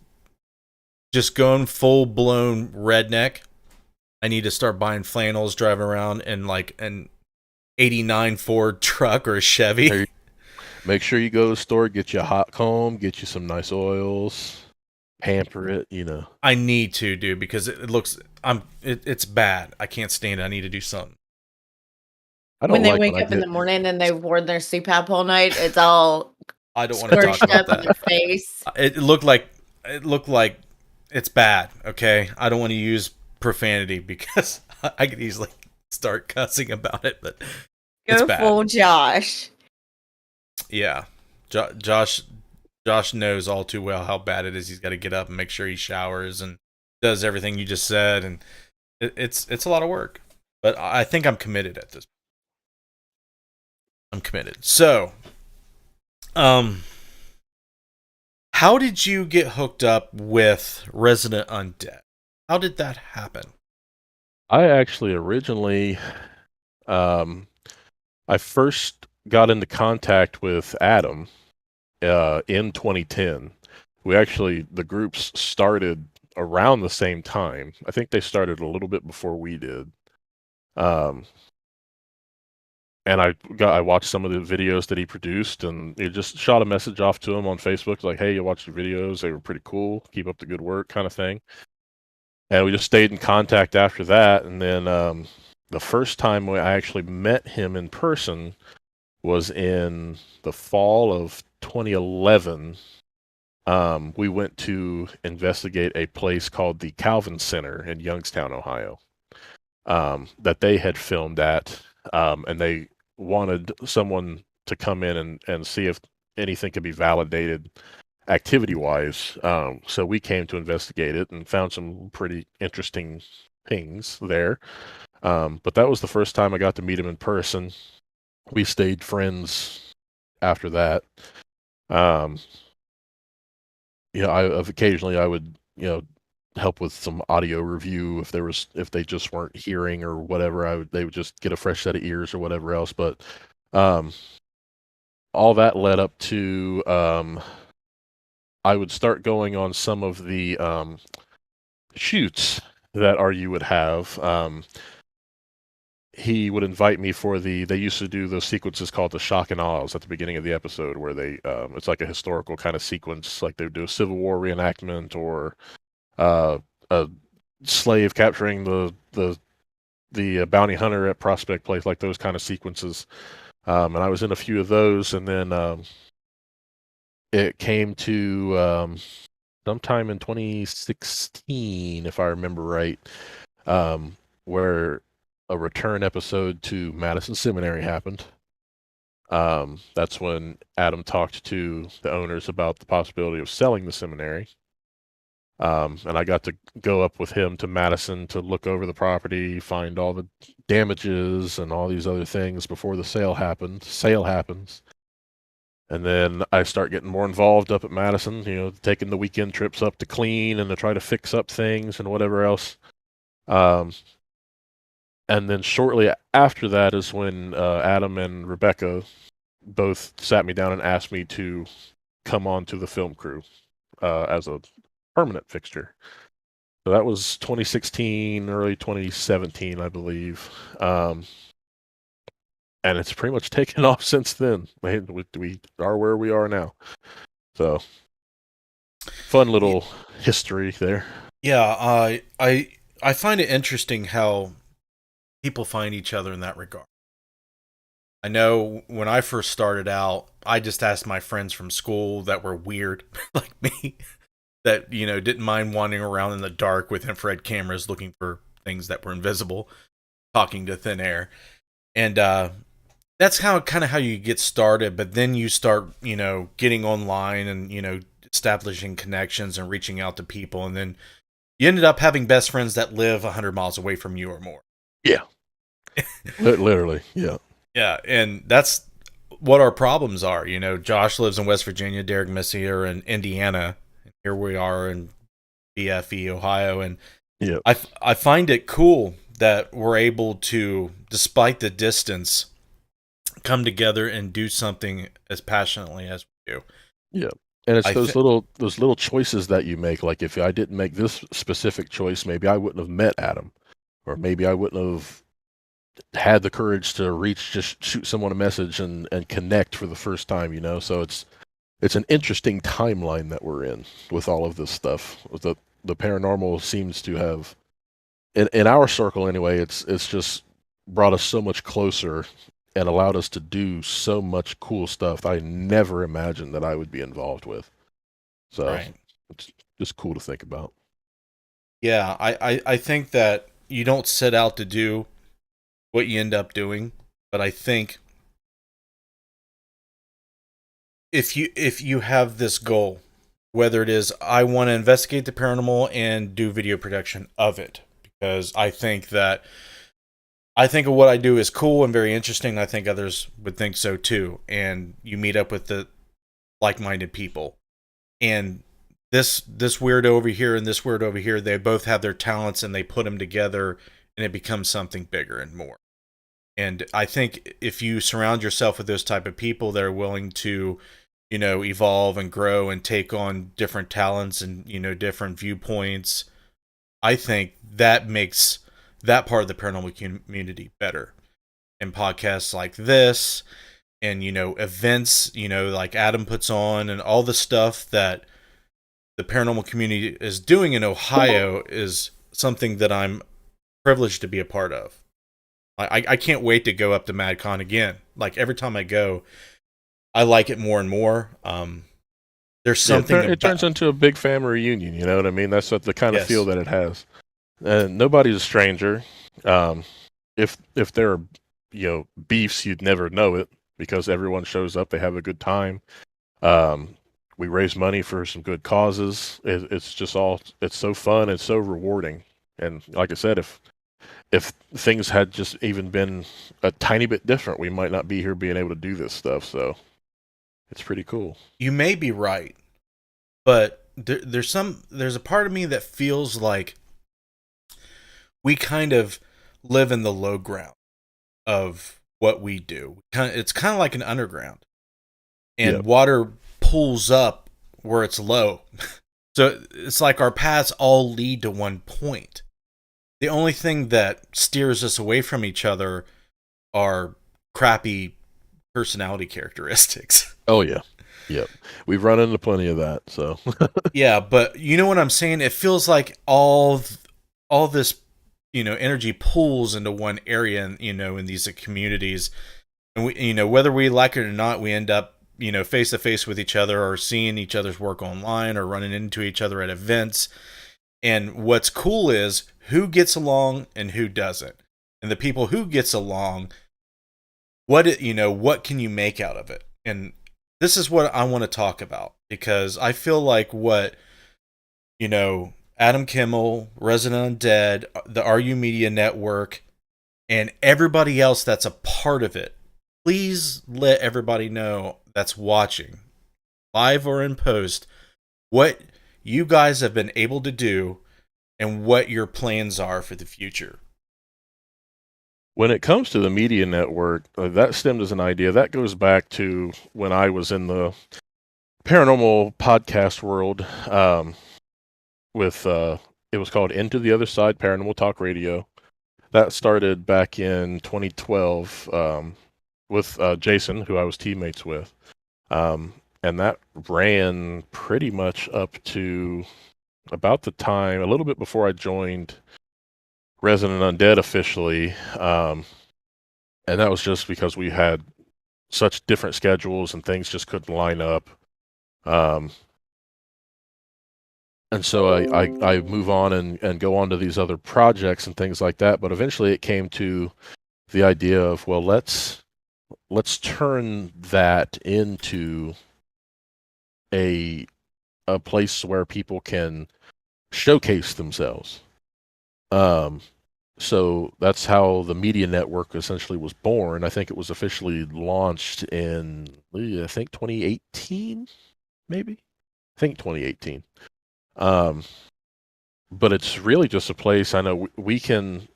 [SPEAKER 3] going full blown redneck. I need to start buying flannels, driving around in like an 89 Ford truck or a Chevy.
[SPEAKER 4] Make sure you go to the store, get you a hot comb, get you some nice oils, pamper it,
[SPEAKER 3] I need to, dude, because it's bad. I can't stand it. I need to do something.
[SPEAKER 5] When they wake up in the morning and they've worn their CPAP all night, it's all
[SPEAKER 3] I don't want to talk about that.
[SPEAKER 5] In their face.
[SPEAKER 3] It looked like it's bad. Okay, I don't want to use profanity because I could easily start cussing about it. But It's
[SPEAKER 5] Go
[SPEAKER 3] bad.
[SPEAKER 5] full Josh.
[SPEAKER 3] Yeah. Josh knows all too well how bad it is. He's got to get up and make sure he showers and does everything you just said, and it's a lot of work. But I think I'm committed at this. I'm committed. So, how did you get hooked up with Resident Undead? How did that happen?
[SPEAKER 4] I actually originally, I first got into contact with Adam in 2010. The groups started around the same time. I think they started a little bit before we did. And I watched some of the videos that he produced, and it just shot a message off to him on Facebook like, "Hey, you watched your videos? They were pretty cool. Keep up the good work," kind of thing. And we just stayed in contact after that. And then the first time I actually met him in person was in the fall of 2011. We went to investigate a place called the Calvin Center in Youngstown, Ohio, that they had filmed at, and they wanted someone to come in and see if anything could be validated activity-wise. So we came to investigate it and found some pretty interesting things there. But that was the first time I got to meet him in person. We stayed friends after that. Occasionally I would, help with some audio review if they just weren't hearing or whatever. They would just get a fresh set of ears or whatever else. But all that led up to I would start going on some of the shoots that RU would have. He would invite me for they used to do those sequences called the shock and awes at the beginning of the episode, where it's like a historical kind of sequence, like they would do a Civil War reenactment or a slave capturing the bounty hunter at Prospect Place, like those kind of sequences. And I was in a few of those, and then it came to sometime in 2016, if I remember right, where a return episode to Madison Seminary happened. That's when Adam talked to the owners about the possibility of selling the seminary. And I got to go up with him to Madison to look over the property, find all the damages and all these other things before the sale happens. And then I start getting more involved up at Madison, taking the weekend trips up to clean and to try to fix up things and whatever else. And then shortly after that is when Adam and Rebecca both sat me down and asked me to come on to the film crew as a permanent fixture. So that was 2016, early 2017, I believe. And it's pretty much taken off since then. We are where we are now. So fun little history there.
[SPEAKER 3] Yeah, I find it interesting how people find each other in that regard. I know when I first started out, I just asked my friends from school that were weird, like me, that, didn't mind wandering around in the dark with infrared cameras looking for things that were invisible, talking to thin air. And that's kind of how you get started. But then you start, getting online and, establishing connections and reaching out to people. And then you ended up having best friends that live 100 miles away from you or more.
[SPEAKER 4] Yeah. Literally, yeah.
[SPEAKER 3] Yeah, and that's what our problems are. Josh lives in West Virginia, Derek and Missy are in Indiana. Here we are in BFE, Ohio, and
[SPEAKER 4] yeah,
[SPEAKER 3] I find it cool that we're able to, despite the distance, come together and do something as passionately as we do.
[SPEAKER 4] Yeah, and it's those little choices that you make. Like if I didn't make this specific choice, maybe I wouldn't have met Adam, or maybe I wouldn't have had the courage to just shoot someone a message and connect for the first time. So it's an interesting timeline that we're in with all of this stuff. The paranormal seems to have, in our circle anyway, it's just brought us so much closer and allowed us to do so much cool stuff I never imagined that I would be involved with. So
[SPEAKER 3] right.
[SPEAKER 4] It's just cool to think about.
[SPEAKER 3] Yeah, I think that you don't set out to do what you end up doing. But I think if you have this goal, whether it is I want to investigate the paranormal and do video production of it, because I think of what I do is cool and very interesting. I think others would think so too. And you meet up with the like-minded people. And this weirdo over here and this weirdo over here, they both have their talents and they put them together and it becomes something bigger and more. And I think if you surround yourself with those type of people that are willing to, evolve and grow and take on different talents and, different viewpoints, I think that makes that part of the paranormal community better. And podcasts like this and, events, like Adam puts on and all the stuff that the paranormal community is doing in Ohio is something that I'm privileged to be a part of. I can't wait to go up to MadCon again. Like every time I go, I like it more and more. There's something
[SPEAKER 4] it turns into a big family reunion. You know what I mean? That's what the kind of feel that it has. And nobody's a stranger. If there are beefs, you'd never know it because everyone shows up. They have a good time. We raise money for some good causes. It's so fun. It's so rewarding. And like I said, if things had just even been a tiny bit different, we might not be here being able to do this stuff. So it's pretty cool.
[SPEAKER 3] You may be right, but there's a part of me that feels like we kind of live in the low ground of what we do. It's kind of like an underground, and water pulls up where it's low. So it's like our paths all lead to one point. The only thing that steers us away from each other are crappy personality characteristics.
[SPEAKER 4] Oh, yeah. Yep. We've run into plenty of that, so.
[SPEAKER 3] Yeah, but you know what I'm saying? It feels like all this, energy pulls into one area, and, in these communities. And we, whether we like it or not, we end up, face to face with each other or seeing each other's work online or running into each other at events. And what's cool is who gets along and who doesn't. And the people who gets along, what can you make out of it? And this is what I want to talk about, because I feel like what, Adam Kimmel, Resident Undead, the RU Media Network, and everybody else that's a part of it, please let everybody know that's watching, live or in post, what you guys have been able to do and what your plans are for the future.
[SPEAKER 4] When it comes to the media network, that stemmed as an idea. That goes back to when I was in the paranormal podcast world with, it was called Into the Other Side Paranormal Talk Radio. That started back in 2012 with Jason, who I was teammates with. And that ran pretty much up to about the time, a little bit before I joined Resident Undead officially. And that was just because we had such different schedules and things just couldn't line up. And so I move on and go on to these other projects and things like that. But eventually it came to the idea of, well, let's turn that into a place where people can showcase themselves. So that's how the media network essentially was born. I think it was officially launched in, 2018, maybe? I think 2018. But it's really just a place, I know we can,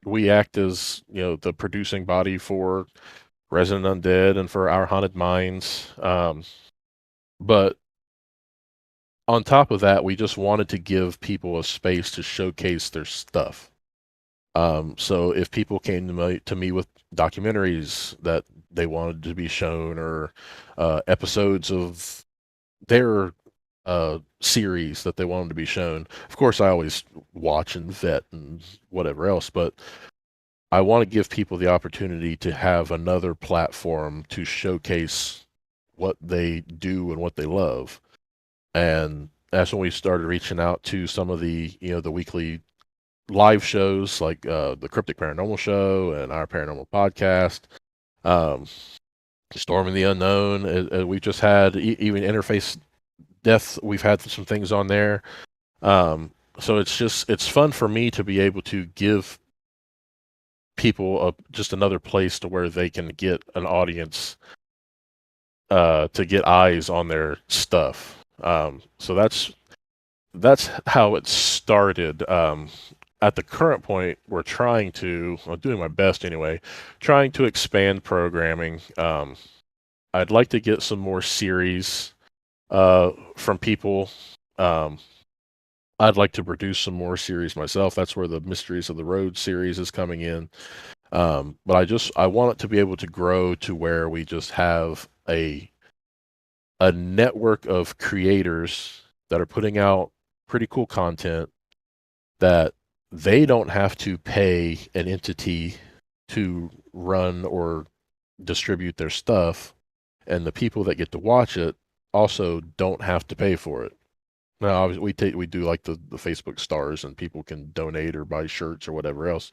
[SPEAKER 4] we act as, the producing body for Resident Undead and for Our Haunted Minds. But on top of that, we just wanted to give people a space to showcase their stuff. So if people came to me with documentaries that they wanted to be shown, or episodes of their series that they wanted to be shown, of course I always watch and vet and whatever else, but I want to give people the opportunity to have another platform to showcase what they do and what they love. And that's when we started reaching out to some of the, the weekly live shows like the Cryptic Paranormal Show and our Paranormal Podcast. Storm in the Unknown. We've just had even Interface Death. We've had some things on there. So it's fun for me to be able to give people just another place to where they can get an audience, to get eyes on their stuff. So that's how it started. At the current point, we're doing my best anyway, trying to expand programming. I'd like to get some more series from people. I'd like to produce some more series myself. That's where the Mysteries of the Road series is coming in. But I want it to be able to grow to where we just have a network of creators that are putting out pretty cool content that they don't have to pay an entity to run or distribute their stuff, and the people that get to watch it also don't have to pay for it. Now, obviously, we do like the Facebook stars, and people can donate or buy shirts or whatever else,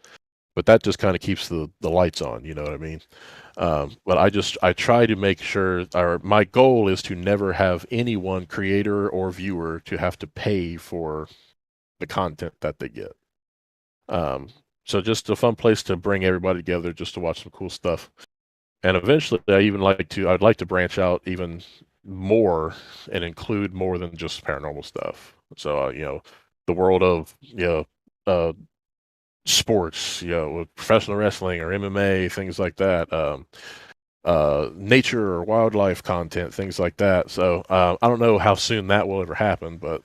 [SPEAKER 4] but that just kind of keeps the lights on. You know what I mean? But I try to make sure, or my goal is to never have anyone, creator or viewer, to have to pay for the content that they get. So just a fun place to bring everybody together just to watch some cool stuff. And eventually, I'd like to branch out even more and include more than just paranormal stuff. So, the world of, sports, professional wrestling or MMA, things like that, nature or wildlife content, things like that. So, I don't know how soon that will ever happen, but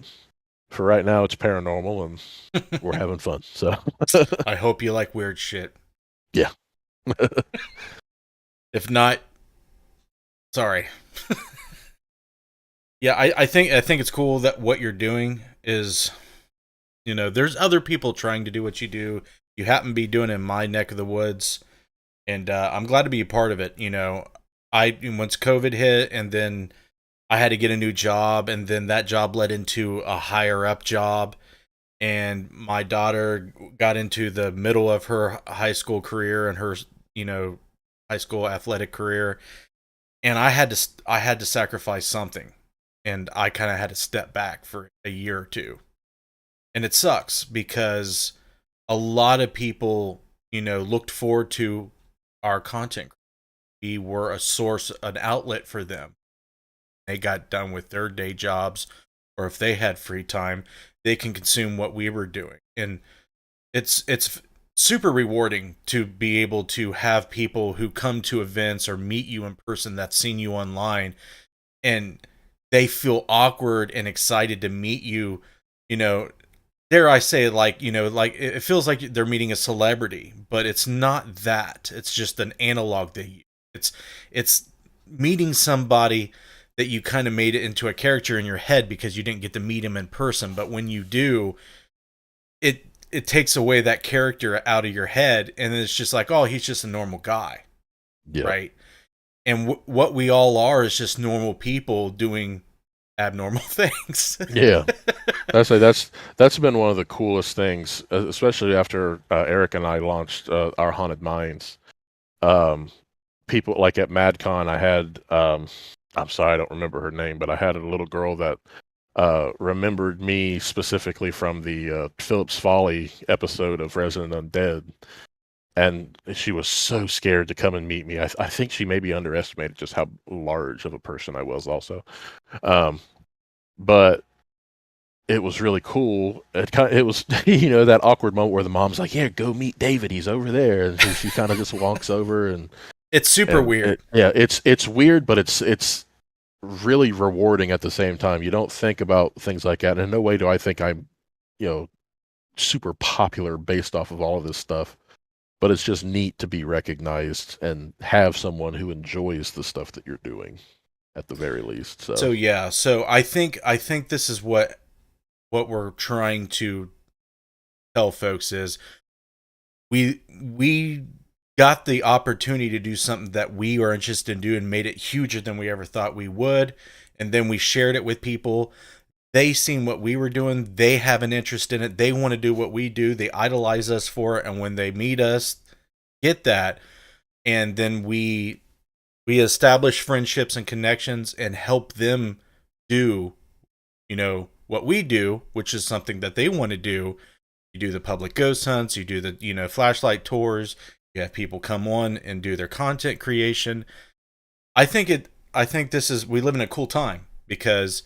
[SPEAKER 4] for right now, it's paranormal and we're having fun. So
[SPEAKER 3] I hope you like weird shit.
[SPEAKER 4] Yeah.
[SPEAKER 3] If not, sorry. Yeah, I think it's cool that what you're doing is, there's other people trying to do what you do. You happen to be doing it in my neck of the woods, and I'm glad to be a part of it. Once COVID hit, and then I had to get a new job, and then that job led into a higher up job, and my daughter got into the middle of her high school career and her, high school athletic career, and I had to sacrifice something, and I kind of had to step back for a year or two. And it sucks because a lot of people, looked forward to our content. We were a source, an outlet for them. They got done with their day jobs, or if they had free time, they can consume what we were doing. And it's super rewarding to be able to have people who come to events or meet you in person that's seen you online, and they feel awkward and excited to meet you, dare I say, like it feels like they're meeting a celebrity, but it's not that. It's just an analog they use. It's meeting somebody that you kind of made it into a character in your head because you didn't get to meet him in person. But when you do, it takes away that character out of your head, and it's just like, oh, he's just a normal guy.
[SPEAKER 4] Yeah.
[SPEAKER 3] Right? And what we all are is just normal people doing abnormal things.
[SPEAKER 4] Yeah. That's been one of the coolest things, especially after Eric and I launched our Haunted Minds. People like at MadCon, I had, I'm sorry, I don't remember her name, but I had a little girl that remembered me specifically from the Phillips Folly episode of Resident Undead. And she was so scared to come and meet me. I think she maybe underestimated just how large of a person I was also. But it was really cool. It was, that awkward moment where the mom's like, "Yeah, go meet David. He's over there." And she kind of just walks over, and
[SPEAKER 3] it's super weird.
[SPEAKER 4] It's weird, but it's really rewarding at the same time. You don't think about things like that. And in no way do I think I'm, super popular based off of all of this stuff. But it's just neat to be recognized and have someone who enjoys the stuff that you're doing, at the very least. So
[SPEAKER 3] yeah. So I think this is what we're trying to tell folks is we got the opportunity to do something that we are interested in doing, made it huger than we ever thought we would, and then we shared it with people. they seen what we were doing. They have an interest in it. They want to do what we do. They idolize us for it. And when they meet us, get that. And then we establish friendships and connections and help them do, what we do, which is something that they want to do. You do the public ghost hunts, you do the, flashlight tours, you have people come on and do their content creation. I think we live in a cool time because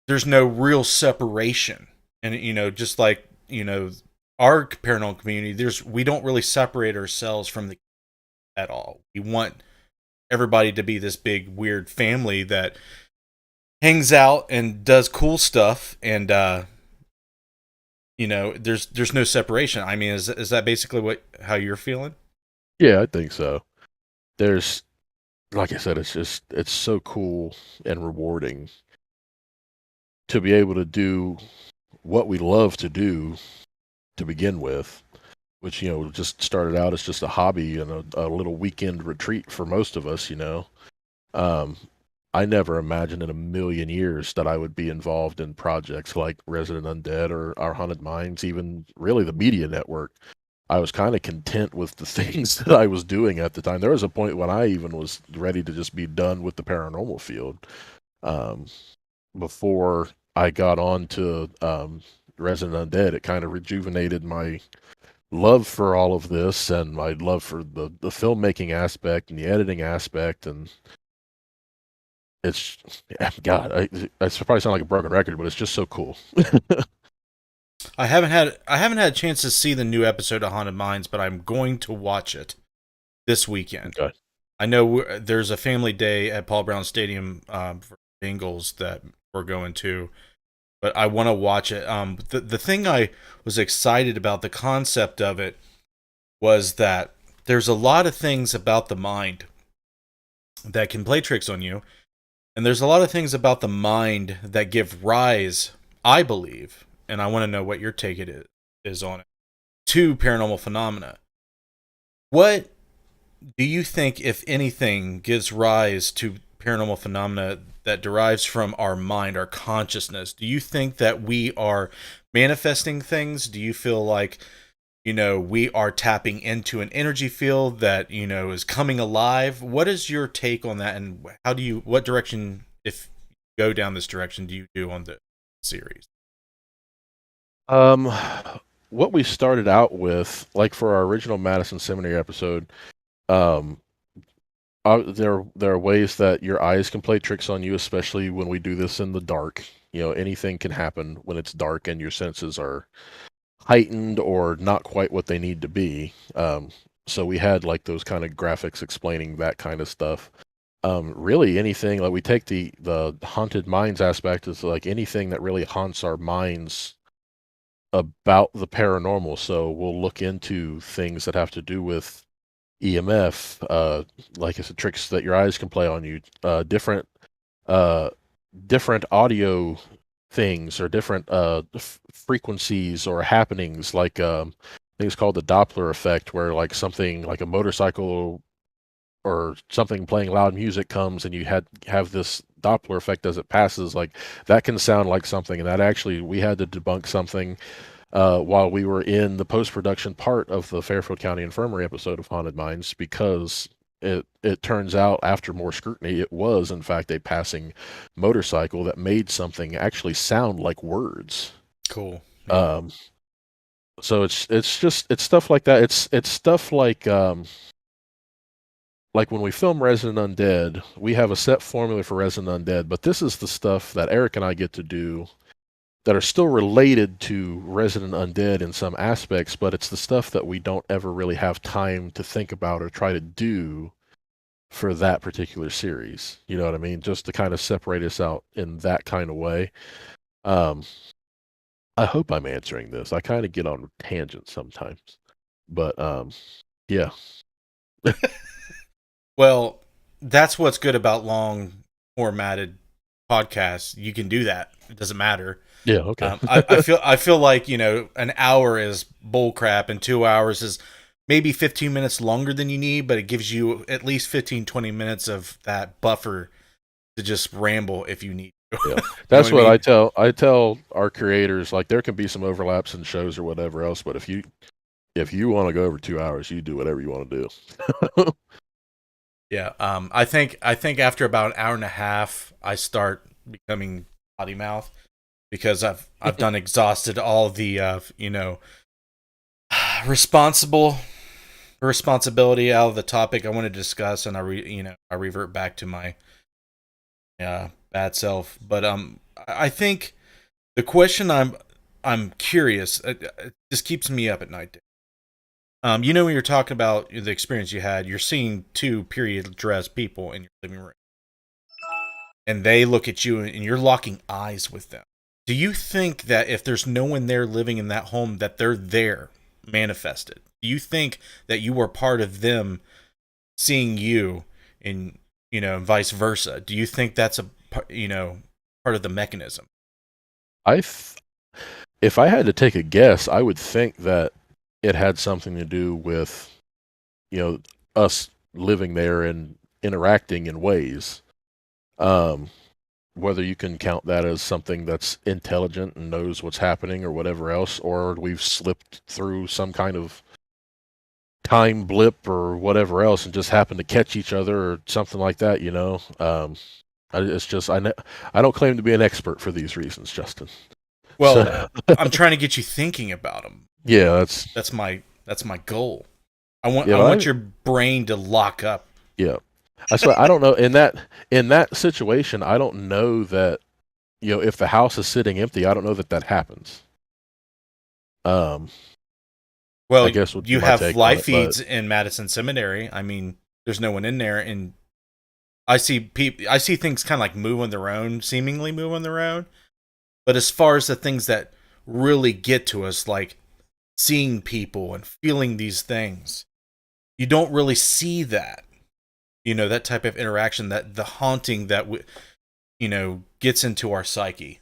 [SPEAKER 3] there's no real separation. And, just like, our paranormal community, we don't really separate ourselves from the at all. We want everybody to be this big, weird family that hangs out and does cool stuff. And, there's no separation. I mean, is that basically how you're feeling?
[SPEAKER 4] Yeah, I think so. There's, like I said, it's so cool and rewarding to be able to do what we love to do to begin with, which, just started out as just a hobby and a little weekend retreat for most of us, I never imagined in a million years that I would be involved in projects like Resident Undead or Our Haunted Minds, even really the Media Network. I was kind of content with the things that I was doing at the time. There was a point when I even was ready to just be done with the paranormal field. Before I got on to Resident Undead, it kind of rejuvenated my love for all of this and my love for the filmmaking aspect and the editing aspect. And it's, God, I probably sound like a broken record, but it's just so cool.
[SPEAKER 3] I haven't had a chance to see the new episode of Haunted Minds, but I'm going to watch it this weekend.
[SPEAKER 4] Okay.
[SPEAKER 3] I know there's a family day at Paul Brown Stadium for Bengals that we're going to, but I want to watch it. The thing I was excited about, the concept of it, was that there's a lot of things about the mind that can play tricks on you, and there's a lot of things about the mind that give rise, I believe, and I want to know what your take is on it, to paranormal phenomena. What do you think, if anything, gives rise to paranormal phenomena that derives from our mind, our consciousness? Do you think that we are manifesting things? Do you feel like, we are tapping into an energy field that, is coming alive? What is your take on that? And what direction, if you go down this direction, do you do on the series?
[SPEAKER 4] What we started out with, like for our original Madison Seminary episode, there are ways that your eyes can play tricks on you, especially when we do this in the dark. Anything can happen when it's dark and your senses are heightened or not quite what they need to be. So we had like those kind of graphics explaining that kind of stuff. Really anything, like we take the haunted minds aspect is like anything that really haunts our minds about the paranormal. So we'll look into things that have to do with EMF, like I said, tricks that your eyes can play on you, different audio things or different frequencies or happenings, like things called the Doppler Effect, where like something like a motorcycle or something playing loud music comes and you have this Doppler effect as it passes, like that can sound like something. And that actually, we had to debunk something while we were in the post-production part of the Fairfield County Infirmary episode of Haunted Minds, because it turns out after more scrutiny, it was in fact a passing motorcycle that made something actually sound like words.
[SPEAKER 3] Cool.
[SPEAKER 4] Yeah. So it's stuff like that. It's stuff like when we film Resident Undead, we have a set formula for Resident Undead, but this is the stuff that Eric and I get to do that are still related to Resident Undead in some aspects, but it's the stuff that we don't ever really have time to think about or try to do for that particular series. You know what I mean? Just to kind of separate us out in that kind of way. I hope I'm answering this. I kind of get on tangents sometimes, but yeah.
[SPEAKER 3] Well, that's what's good about long formatted podcasts. You can do that. It doesn't matter.
[SPEAKER 4] Yeah, okay.
[SPEAKER 3] I feel like, an hour is bull crap and 2 hours is maybe 15 minutes longer than you need, but it gives you at least 15, 20 minutes of that buffer to just ramble if you need
[SPEAKER 4] Yeah,
[SPEAKER 3] You know
[SPEAKER 4] that's
[SPEAKER 3] what I
[SPEAKER 4] what
[SPEAKER 3] mean?
[SPEAKER 4] I tell our creators. Like, there can be some overlaps in shows or whatever else, but if you want to go over 2 hours, you do whatever you want to do.
[SPEAKER 3] Yeah. I think after about an hour and a half, I start becoming potty mouth because I've done exhausted all the responsibility out of the topic I want to discuss, and I revert back to my bad self. But I think the question I'm curious. It just keeps me up at night. When you're talking about the experience you had, you're seeing two period dress people in your living room, and they look at you, and you're locking eyes with them. Do you think that if there's no one there living in that home, that they're there manifested? Do you think that you were part of them seeing you, and and vice versa? Do you think that's part of the mechanism?
[SPEAKER 4] I, th- if I had to take a guess, I would think that it had something to do with, you know, us living there and interacting in ways. Um, whether you can count that as something that's intelligent and knows what's happening or whatever else, or we've slipped through some kind of time blip or whatever else and just happened to catch each other or something like that, it's just I don't claim to be an expert for these reasons, Justin.
[SPEAKER 3] Well,
[SPEAKER 4] So
[SPEAKER 3] I'm trying to get you thinking about them.
[SPEAKER 4] yeah,
[SPEAKER 3] That's my goal. I want
[SPEAKER 4] yeah,
[SPEAKER 3] I want your brain to lock up.
[SPEAKER 4] yeah. I swear I don't know in that situation. I don't know that if the house is sitting empty, I don't know that happens. I
[SPEAKER 3] Well,
[SPEAKER 4] guess would be
[SPEAKER 3] you
[SPEAKER 4] my
[SPEAKER 3] have
[SPEAKER 4] take on
[SPEAKER 3] live
[SPEAKER 4] it, but
[SPEAKER 3] feeds in Madison Seminary. I mean, there's no one in there, and I see things kind of like move on their own, seemingly move on their own. But as far as the things that really get to us, like seeing people and feeling these things, you don't really see that. That type of interaction, that the haunting that gets into our psyche,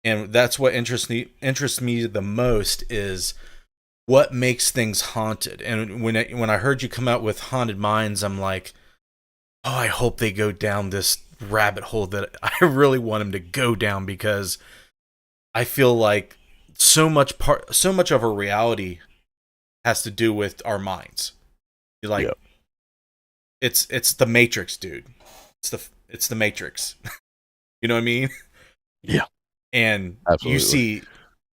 [SPEAKER 3] and that's what interests me the most is what makes things haunted. And when I heard you come out with Haunted Minds, I'm like, oh, I hope they go down this rabbit hole that I really want them to go down, because I feel like so much of our reality has to do with our minds. Like,
[SPEAKER 4] yeah,
[SPEAKER 3] it's the Matrix, dude. It's the Matrix. You know what I mean?
[SPEAKER 4] yeah,
[SPEAKER 3] And
[SPEAKER 4] absolutely,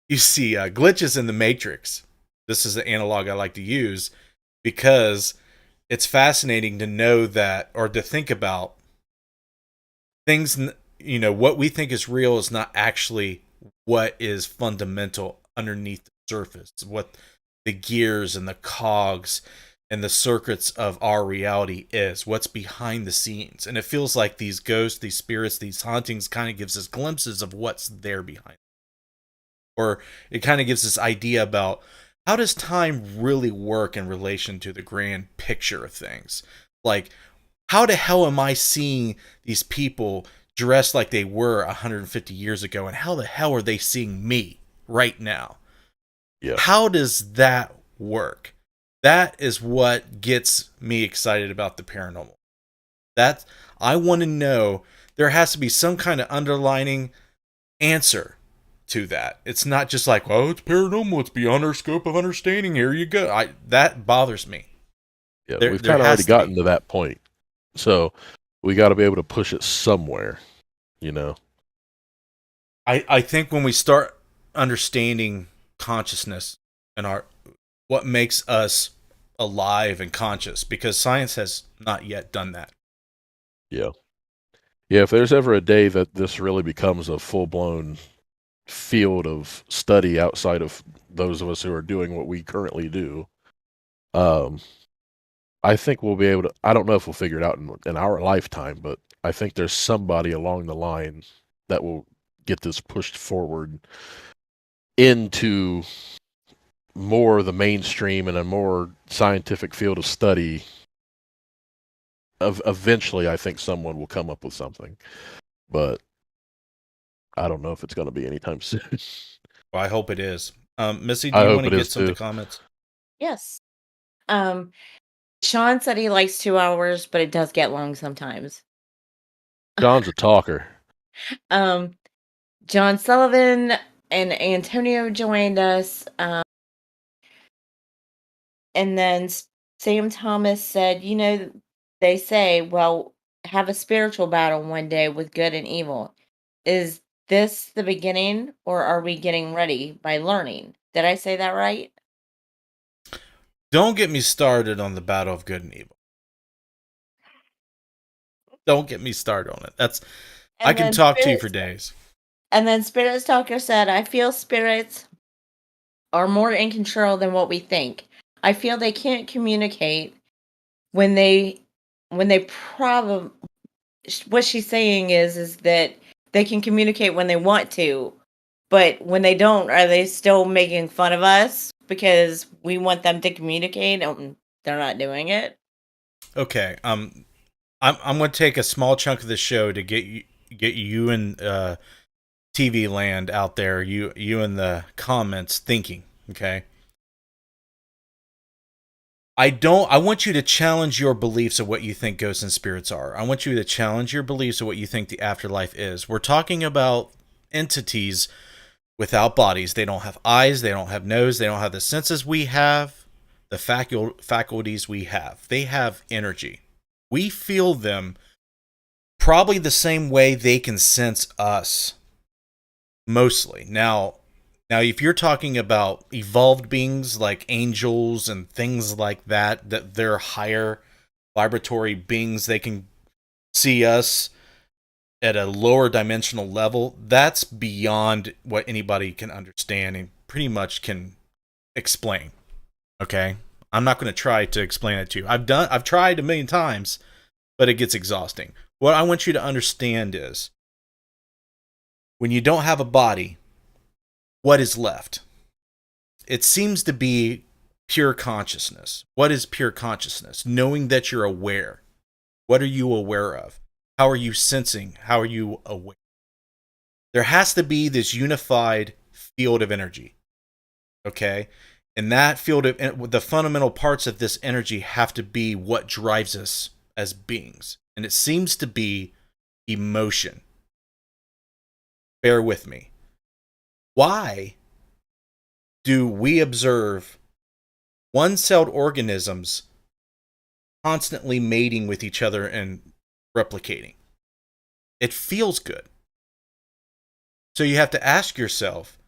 [SPEAKER 3] you see glitches in the Matrix. This is the analog I like to use, because it's fascinating to know that, or to think about things. What we think is real is not actually what is fundamental underneath the surface. What the gears and the cogs and the circuits of our reality is, what's behind the scenes. And it feels like these ghosts, these spirits, these hauntings kind of gives us glimpses of what's there behind, or it kind of gives this idea about how does time really work in relation to the grand picture of things. Like, how the hell am I seeing these people dressed like they were 150 years ago, and how the hell are they seeing me right now?
[SPEAKER 4] yeah,
[SPEAKER 3] How does that work? That is what gets me excited about the paranormal. That I want to know. There has to be some kind of underlining answer to that. It's not just like, oh, it's paranormal, it's beyond our scope of understanding. Here you go. That bothers me.
[SPEAKER 4] yeah.
[SPEAKER 3] There
[SPEAKER 4] We've
[SPEAKER 3] there
[SPEAKER 4] kind of already
[SPEAKER 3] has to be.
[SPEAKER 4] gotten to that point, so we got to be able to push it somewhere, you know.
[SPEAKER 3] I think when we start understanding consciousness and what makes us alive and conscious, because science has not yet done that.
[SPEAKER 4] Yeah, yeah. If there's ever a day that this really becomes a full blown field of study outside of those of us who are doing what we currently do, um, I think we'll be able to. I don't know if we'll figure it out in our lifetime, but I think there's somebody along the line that will get this pushed forward into more of the mainstream and a more scientific field of study. Eventually, I think someone will come up with something, but I don't know if it's going to be anytime soon.
[SPEAKER 3] Well, I hope it is. Missy, do
[SPEAKER 4] I
[SPEAKER 3] you
[SPEAKER 4] hope
[SPEAKER 3] want to
[SPEAKER 4] it
[SPEAKER 3] get
[SPEAKER 4] is
[SPEAKER 3] some of the
[SPEAKER 4] too.
[SPEAKER 3] comments?
[SPEAKER 5] Yes. Um, Sean said he likes 2 hours, but it does get long sometimes.
[SPEAKER 4] John's a talker.
[SPEAKER 5] Um, John Sullivan and Antonio joined us. And then Sam Thomas said, they say, well, have a spiritual battle one day with good and evil. Is this the beginning, or are we getting ready by learning? Did I say that right?
[SPEAKER 3] Don't get me started on the battle of good and evil. Don't get me started on it. I
[SPEAKER 5] And
[SPEAKER 3] can
[SPEAKER 5] then
[SPEAKER 3] talk to you for days.
[SPEAKER 5] Spirits Talker said, I feel spirits are more in control than what we think. I feel they can't communicate when they probably, what she's saying is that they can communicate when they want to, but when they don't, are they still making fun of us because we want them to communicate and they're not doing it?
[SPEAKER 3] Okay. I'm going to take a small chunk of the show to get you in TV land out there. You in the comments thinking. Okay. I want you to challenge your beliefs of what you think ghosts and spirits are. I want you to challenge your beliefs of what you think the afterlife is. We're talking about entities without bodies. They don't have eyes, they don't have nose, they don't have the senses we have, the faculties we have. They have energy. We feel them probably the same way they can sense us. Mostly. Now if you're talking about evolved beings like angels and things like that they're higher vibratory beings, they can see us at a lower dimensional level. That's beyond what anybody can understand and pretty much can explain. Okay? I'm not going to try to explain it to you. I've tried a million times, but it gets exhausting. What I want you to understand is when you don't have a body, what is left? It seems to be pure consciousness. What is pure consciousness? Knowing that you're aware. What are you aware of? How are you sensing? How are you aware? There has to be this unified field of energy. Okay? And that field of the fundamental parts of this energy have to be what drives us as beings. And it seems to be emotion. Bear with me. Why do we observe one-celled organisms constantly mating with each other and replicating? It feels good. So you have to ask yourself,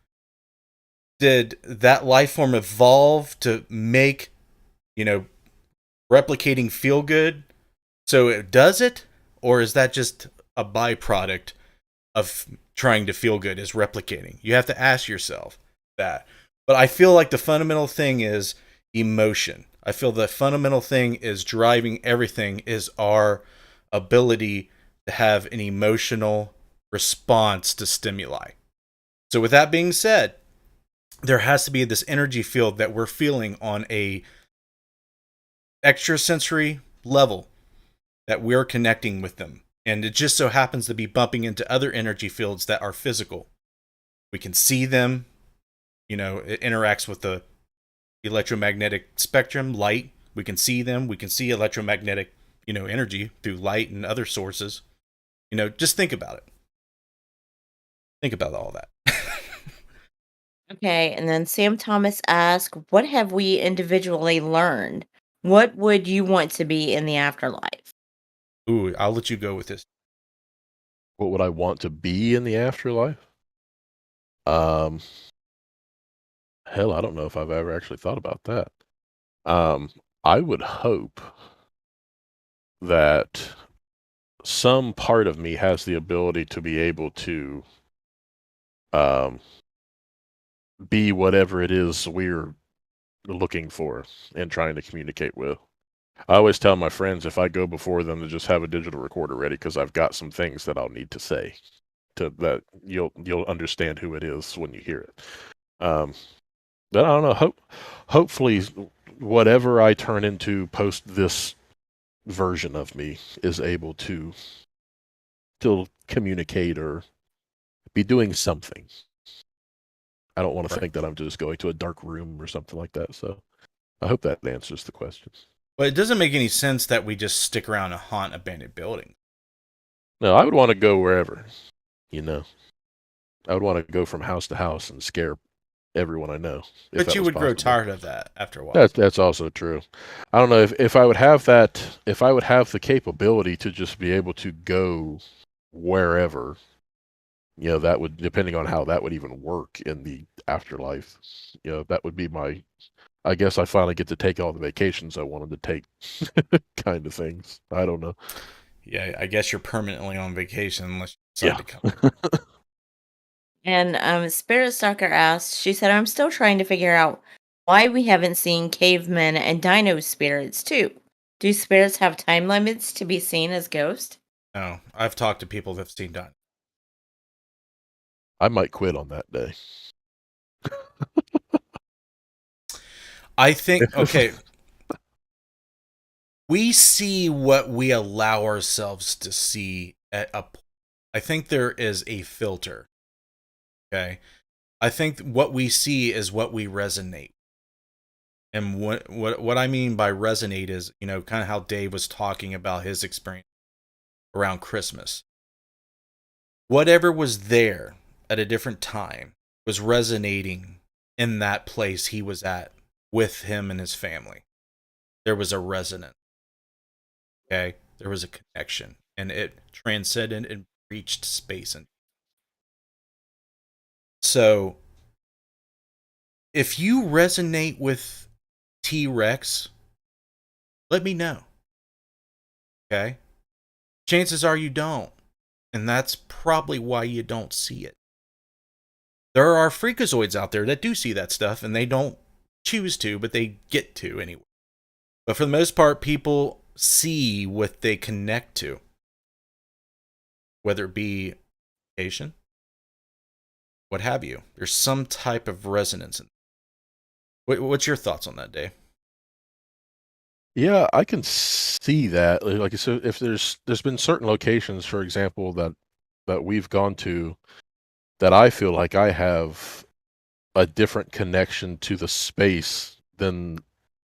[SPEAKER 3] did that life form evolve to make, replicating feel good? So it does it? Or is that just a byproduct of trying to feel good, is replicating? You have to ask yourself that. But I feel like the fundamental thing is emotion. I feel the fundamental thing is driving everything is our ability to have an emotional response to stimuli. So with that being said, there has to be this energy field that we're feeling on a extrasensory level that we're connecting with them. And it just so happens to be bumping into other energy fields that are physical. We can see them. It interacts with the electromagnetic spectrum, light. We can see them. We can see electromagnetic, energy through light and other sources. Just think about it. Think about all that.
[SPEAKER 5] Okay, and then Sam Thomas asked, what have we individually learned? What would you want to be in the afterlife?
[SPEAKER 3] Ooh, I'll let you go with this.
[SPEAKER 4] What would I want to be in the afterlife? Hell, I don't know if I've ever actually thought about that. I would hope that some part of me has the ability to be able to be whatever it is we're looking for and trying to communicate with. I always tell my friends if I go before them to just have a digital recorder ready because I've got some things that I'll need to say to that you'll understand who it is when you hear it. But I don't know. Hopefully, whatever I turn into post this version of me is able to still communicate or be doing something. I don't want to think that I'm just going to a dark room or something like that. So I hope that answers the question.
[SPEAKER 3] But it doesn't make any sense that we just stick around and haunt abandoned buildings.
[SPEAKER 4] No, I would want to go wherever. You know, I would want to go from house to house and scare everyone I know if
[SPEAKER 3] But
[SPEAKER 4] that
[SPEAKER 3] you
[SPEAKER 4] was
[SPEAKER 3] would grow
[SPEAKER 4] possible.
[SPEAKER 3] tired of that after a while.
[SPEAKER 4] That's also true. I don't know if I would have that, if I would have the capability to just be able to go wherever, that would, depending on how that would even work in the afterlife, that would be my, I guess I finally get to take all the vacations I wanted to take kind of things. I don't know.
[SPEAKER 3] Yeah, I guess you're permanently on vacation unless you decide
[SPEAKER 4] Yeah.
[SPEAKER 3] to come.
[SPEAKER 5] And Spirit Stalker asked, she said, I'm still trying to figure out why we haven't seen cavemen and dino spirits too. Do spirits have time limits to be seen as ghosts?
[SPEAKER 3] No, I've talked to people that've seen done.
[SPEAKER 4] I might quit on that day.
[SPEAKER 3] I think, okay, we see what we allow ourselves to see at a point. I think there is a filter. Okay. I think what we see is what we resonate. And what I mean by resonate is, kind of how Dave was talking about his experience around Christmas. Whatever was there at a different time was resonating in that place he was at with him and his family. There was a resonance. Okay? There was a connection, and it transcended and reached space. And so, if you resonate with T-Rex, let me know. Okay? Chances are you don't. And that's probably why you don't see it. There are freakazoids out there that do see that stuff, and they don't choose to, but they get to anyway. But for the most part, people see what they connect to. Whether it be Asian, what have you. There's some type of resonance. What's your thoughts on that, Dave?
[SPEAKER 4] Yeah, I can see that. Like, so if there's been certain locations, for example, that we've gone to, that I feel like I have a different connection to the space than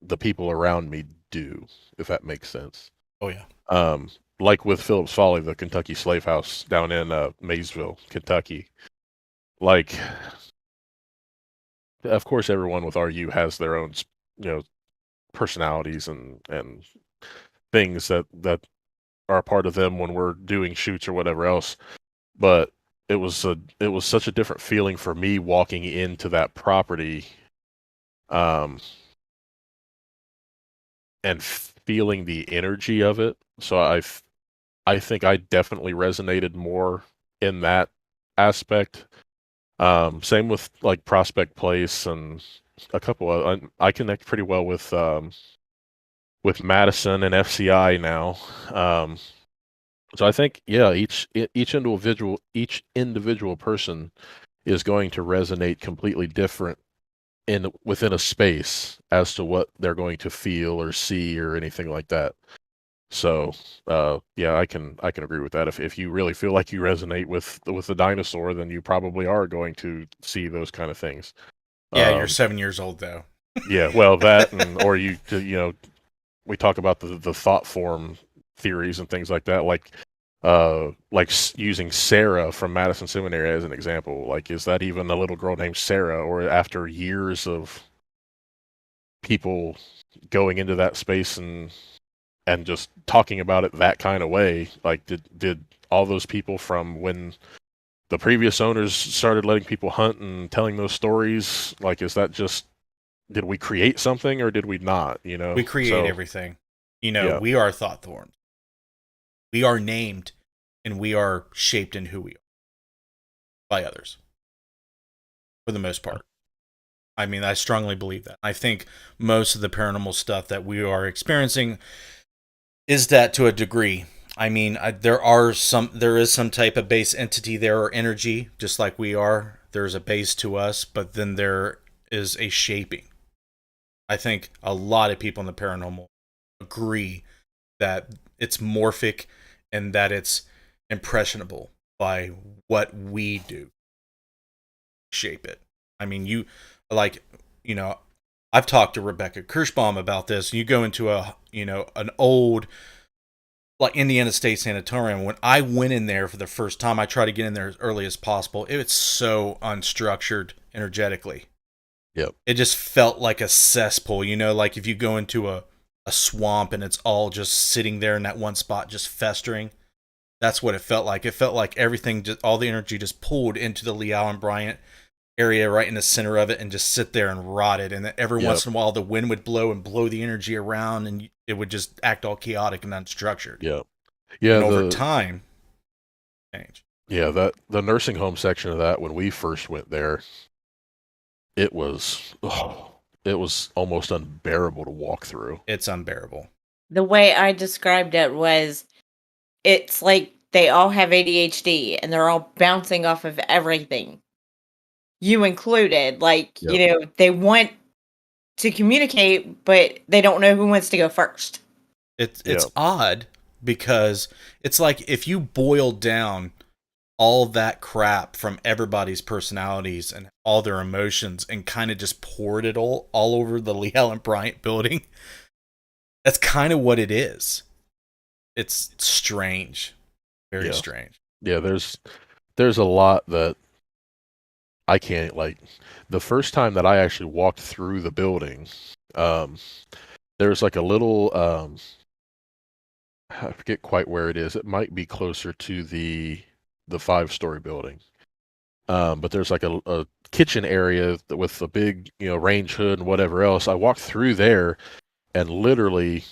[SPEAKER 4] the people around me do, if that makes sense.
[SPEAKER 3] Oh, yeah.
[SPEAKER 4] Like with Phillips Folly, the Kentucky slave house down in Maysville, Kentucky. Like, of course, everyone with RU has their own, personalities and things that are a part of them when we're doing shoots or whatever else. But it was such a different feeling for me walking into that property, and feeling the energy of it. So I think I definitely resonated more in that aspect. Same with like Prospect Place and a couple of, I connect pretty well with Madison and FCI now. So I think, yeah, each individual person is going to resonate completely different within a space as to what they're going to feel or see or anything like that. So, yeah, I can agree with that. If you really feel like you resonate with the dinosaur, then you probably are going to see those kind of things.
[SPEAKER 3] Yeah, you're 7 years old, though.
[SPEAKER 4] Yeah, well, that or we talk about the thought form theories and things like that, like using Sarah from Madison Seminary as an example. Like, is that even a little girl named Sarah, or after years of people going into that space and just talking about it that kind of way, like did all those people from when the previous owners started letting people hunt and telling those stories, like, is that just, did we create something or did we not,
[SPEAKER 3] We create
[SPEAKER 4] So,
[SPEAKER 3] everything.
[SPEAKER 4] yeah.
[SPEAKER 3] We are thought forms. We are named, and we are shaped in who we are by others, for the most part. I mean, I strongly believe that. I think most of the paranormal stuff that we are experiencing is that to a degree. I mean, there is some type of base entity there or energy, just like we are. There's a base to us, but then there is a shaping. I think a lot of people in the paranormal agree that it's morphic and that it's impressionable by what we do, shape it. I mean, I've talked to Rebecca Kirschbaum about this. You go into an old like Indiana State Sanatorium, when I went in there for the first time, I tried to get in there as early as possible. It was so unstructured energetically.
[SPEAKER 4] Yep.
[SPEAKER 3] It just felt like a cesspool, like if you go into a swamp and it's all just sitting there in that one spot, just festering. That's what it felt like. It felt like everything, all the energy just pulled into the Lee Allen Bryant area right in the center of it and just sit there and rotted. And then every once in a while, the wind would blow and blow the energy around, and it would just act all chaotic and unstructured.
[SPEAKER 4] Yeah. Yeah.
[SPEAKER 3] And over time, change.
[SPEAKER 4] Yeah. The nursing home section of that, when we first went there, it was almost unbearable to walk through.
[SPEAKER 3] It's unbearable.
[SPEAKER 5] The way I described it was, it's like they all have ADHD and they're all bouncing off of everything. You included. Like, they want to communicate, but they don't know who wants to go first.
[SPEAKER 3] It's odd because it's like if you boil down all that crap from everybody's personalities and all their emotions and kind of just poured it all over the Lee Allen Bryant building, that's kind of what it is. It's strange. Very strange. Yeah,
[SPEAKER 4] there's a lot that I can't, like, the first time that I actually walked through the building, there's like a little, I forget quite where it is. It might be closer to the 5-story building. But there's like a kitchen area with a big, range hood and whatever else. I walked through there, and literally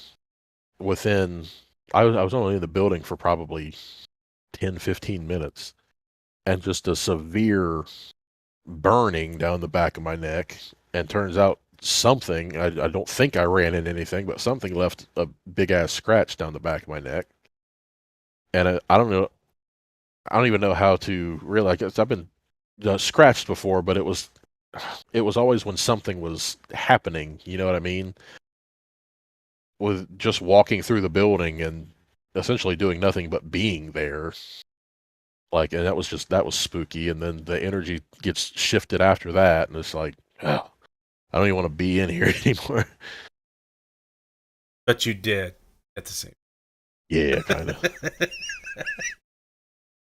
[SPEAKER 4] within, I was only in the building for probably 10, 15 minutes, and just a severe burning down the back of my neck. And turns out something, I don't think I ran into anything, but something left a big ass scratch down the back of my neck. And I don't know, I don't even know how to realize. I've been scratched before, but it was always when something was happening. You know what I mean? With just walking through the building and essentially doing nothing but being there. Like, and that was spooky. And then the energy gets shifted after that, and it's like, oh, I don't even want to be in here anymore.
[SPEAKER 3] But you did at the same.
[SPEAKER 4] Yeah, kind of.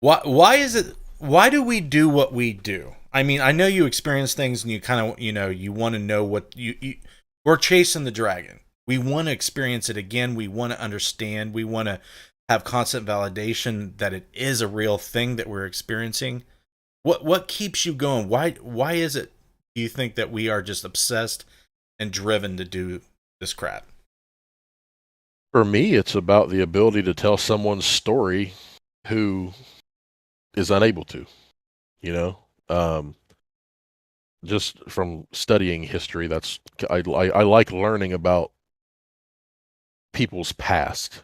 [SPEAKER 3] Why is it? Why do we do what we do? I mean, I know you experience things, and you kind of, you want to know what we're chasing the dragon. We want to experience it again. We want to understand. We want to have constant validation that it is a real thing that we're experiencing. What keeps you going? Why is it, do you think, that we are just obsessed and driven to do this crap?
[SPEAKER 4] For me, it's about the ability to tell someone's story who is unable to, just from studying history. That's I like learning about people's past.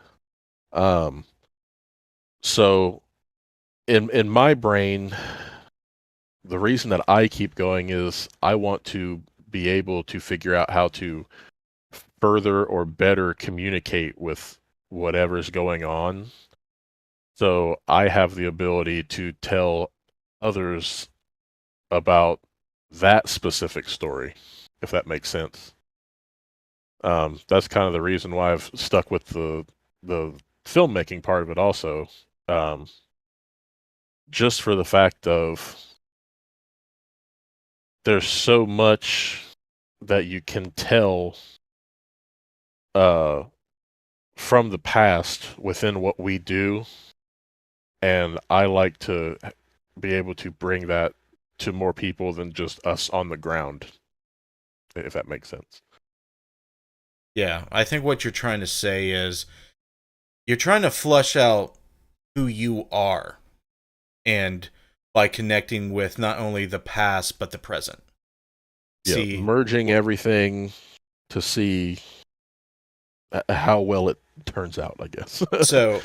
[SPEAKER 4] So in my brain, the reason that I keep going is I want to be able to figure out how to further or better communicate with whatever's going on. So I have the ability to tell others about that specific story, if that makes sense. That's kind of the reason why I've stuck with the filmmaking part of it also. Just for the fact of there's so much that you can tell from the past within what we do. And I like to be able to bring that to more people than just us on the ground, if that makes sense.
[SPEAKER 3] Yeah, I think what you're trying to say is you're trying to flush out who you are, and by connecting with not only the past but the present.
[SPEAKER 4] Yeah, merging everything to see how well it turns out, I guess.
[SPEAKER 3] So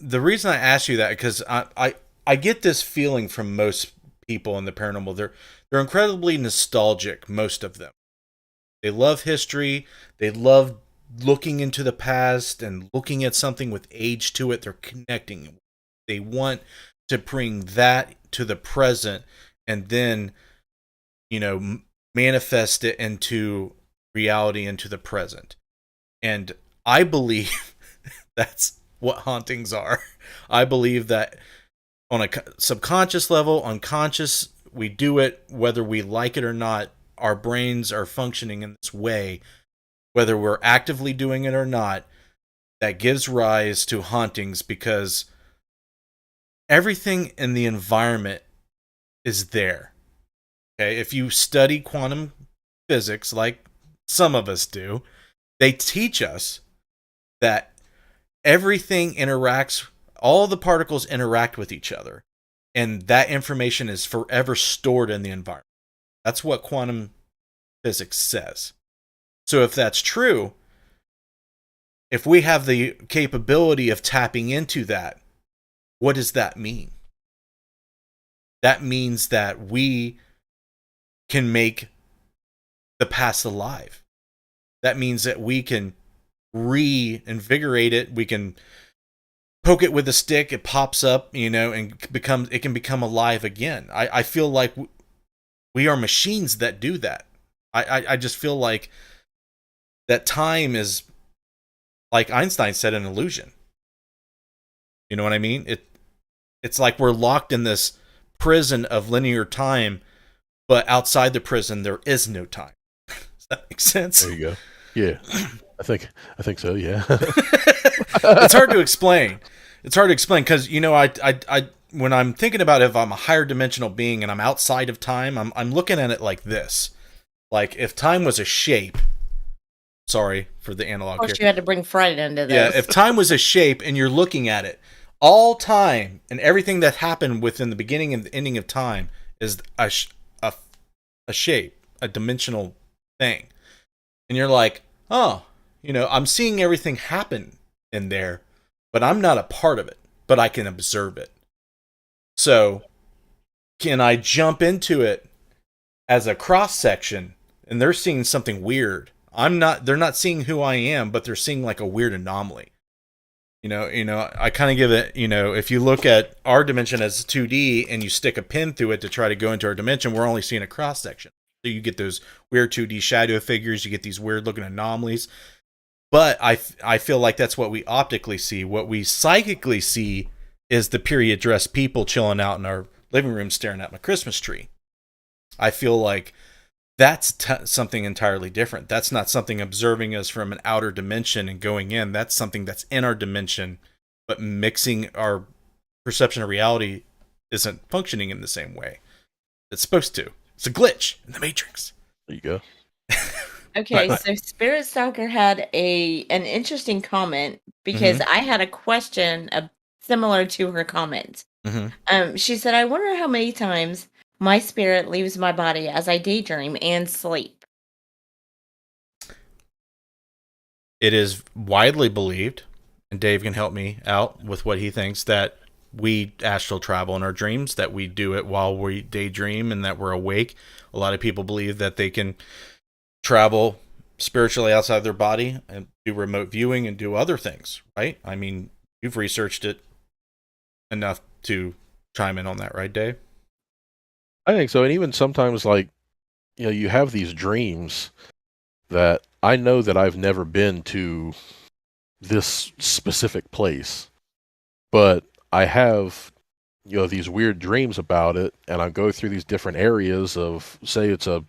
[SPEAKER 3] the reason I asked you that, because I get this feeling from most people in the paranormal. They're incredibly nostalgic, most of them. They love history. They love looking into the past and looking at something with age to it. They're connecting. They want to bring that to the present and then, manifest it into reality, into the present. And I believe That's what hauntings are. I believe that on a subconscious level, unconscious, we do it whether we like it or not. Our brains are functioning in this way, whether we're actively doing it or not. That gives rise to hauntings because everything in the environment is there. Okay, if you study quantum physics like some of us do, they teach us that everything interacts, all the particles interact with each other, and that information is forever stored in the environment. That's what quantum physics says. So if that's true, if we have the capability of tapping into that, what does that mean? That means that we can make the past alive. That means that we can reinvigorate it. We can poke it with a stick, it pops up, and it can become alive again. I feel like we are machines that do that. I just feel like that time is, like Einstein said, an illusion. You know what I mean? It's like we're locked in this prison of linear time, but outside the prison there is no time. Does that make sense?
[SPEAKER 4] There you go. Yeah. I think so, yeah.
[SPEAKER 3] It's hard to explain. It's hard to explain because, I when I'm thinking about if I'm a higher dimensional being and I'm outside of time, I'm looking at it like this. Like if time was a shape, sorry for the analog.
[SPEAKER 5] Of course,
[SPEAKER 3] here.
[SPEAKER 5] you had to bring Fred into this.
[SPEAKER 3] Yeah, if time was a shape and you're looking at it, all time and everything that happened within the beginning and the ending of time is a shape, a dimensional thing. And you're like, oh, I'm seeing everything happen in there, but I'm not a part of it, but I can observe it. So can I jump into it as a cross section and they're seeing something weird? They're not seeing who I am, but they're seeing like a weird anomaly. I kind of give it, if you look at our dimension as 2D and you stick a pin through it to try to go into our dimension, we're only seeing a cross section. So you get those weird 2D shadow figures, you get these weird looking anomalies. But I feel like that's what we optically see. What we psychically see is the period dressed people chilling out in our living room staring at my Christmas tree. I feel like that's something entirely different. That's not something observing us from an outer dimension and going in. That's something that's in our dimension, but mixing our perception of reality isn't functioning in the same way it's supposed to. It's a glitch in the Matrix.
[SPEAKER 4] There you go.
[SPEAKER 5] Okay, so Spirit Stalker had an interesting comment because I had a question similar to her comment. She said, I wonder how many times my spirit leaves my body as I daydream and sleep.
[SPEAKER 3] It is widely believed, and Dave can help me out with what he thinks, that we astral travel in our dreams, that we do it while we daydream and that we're awake. A lot of people believe that they can travel spiritually outside their body and do remote viewing and do other things, right? I mean, you've researched it enough to chime in on that, right, Dave?
[SPEAKER 4] I think so. And even sometimes, like, you have these dreams that I know that I've never been to this specific place, but I have, these weird dreams about it, and I go through these different areas of, say, it's a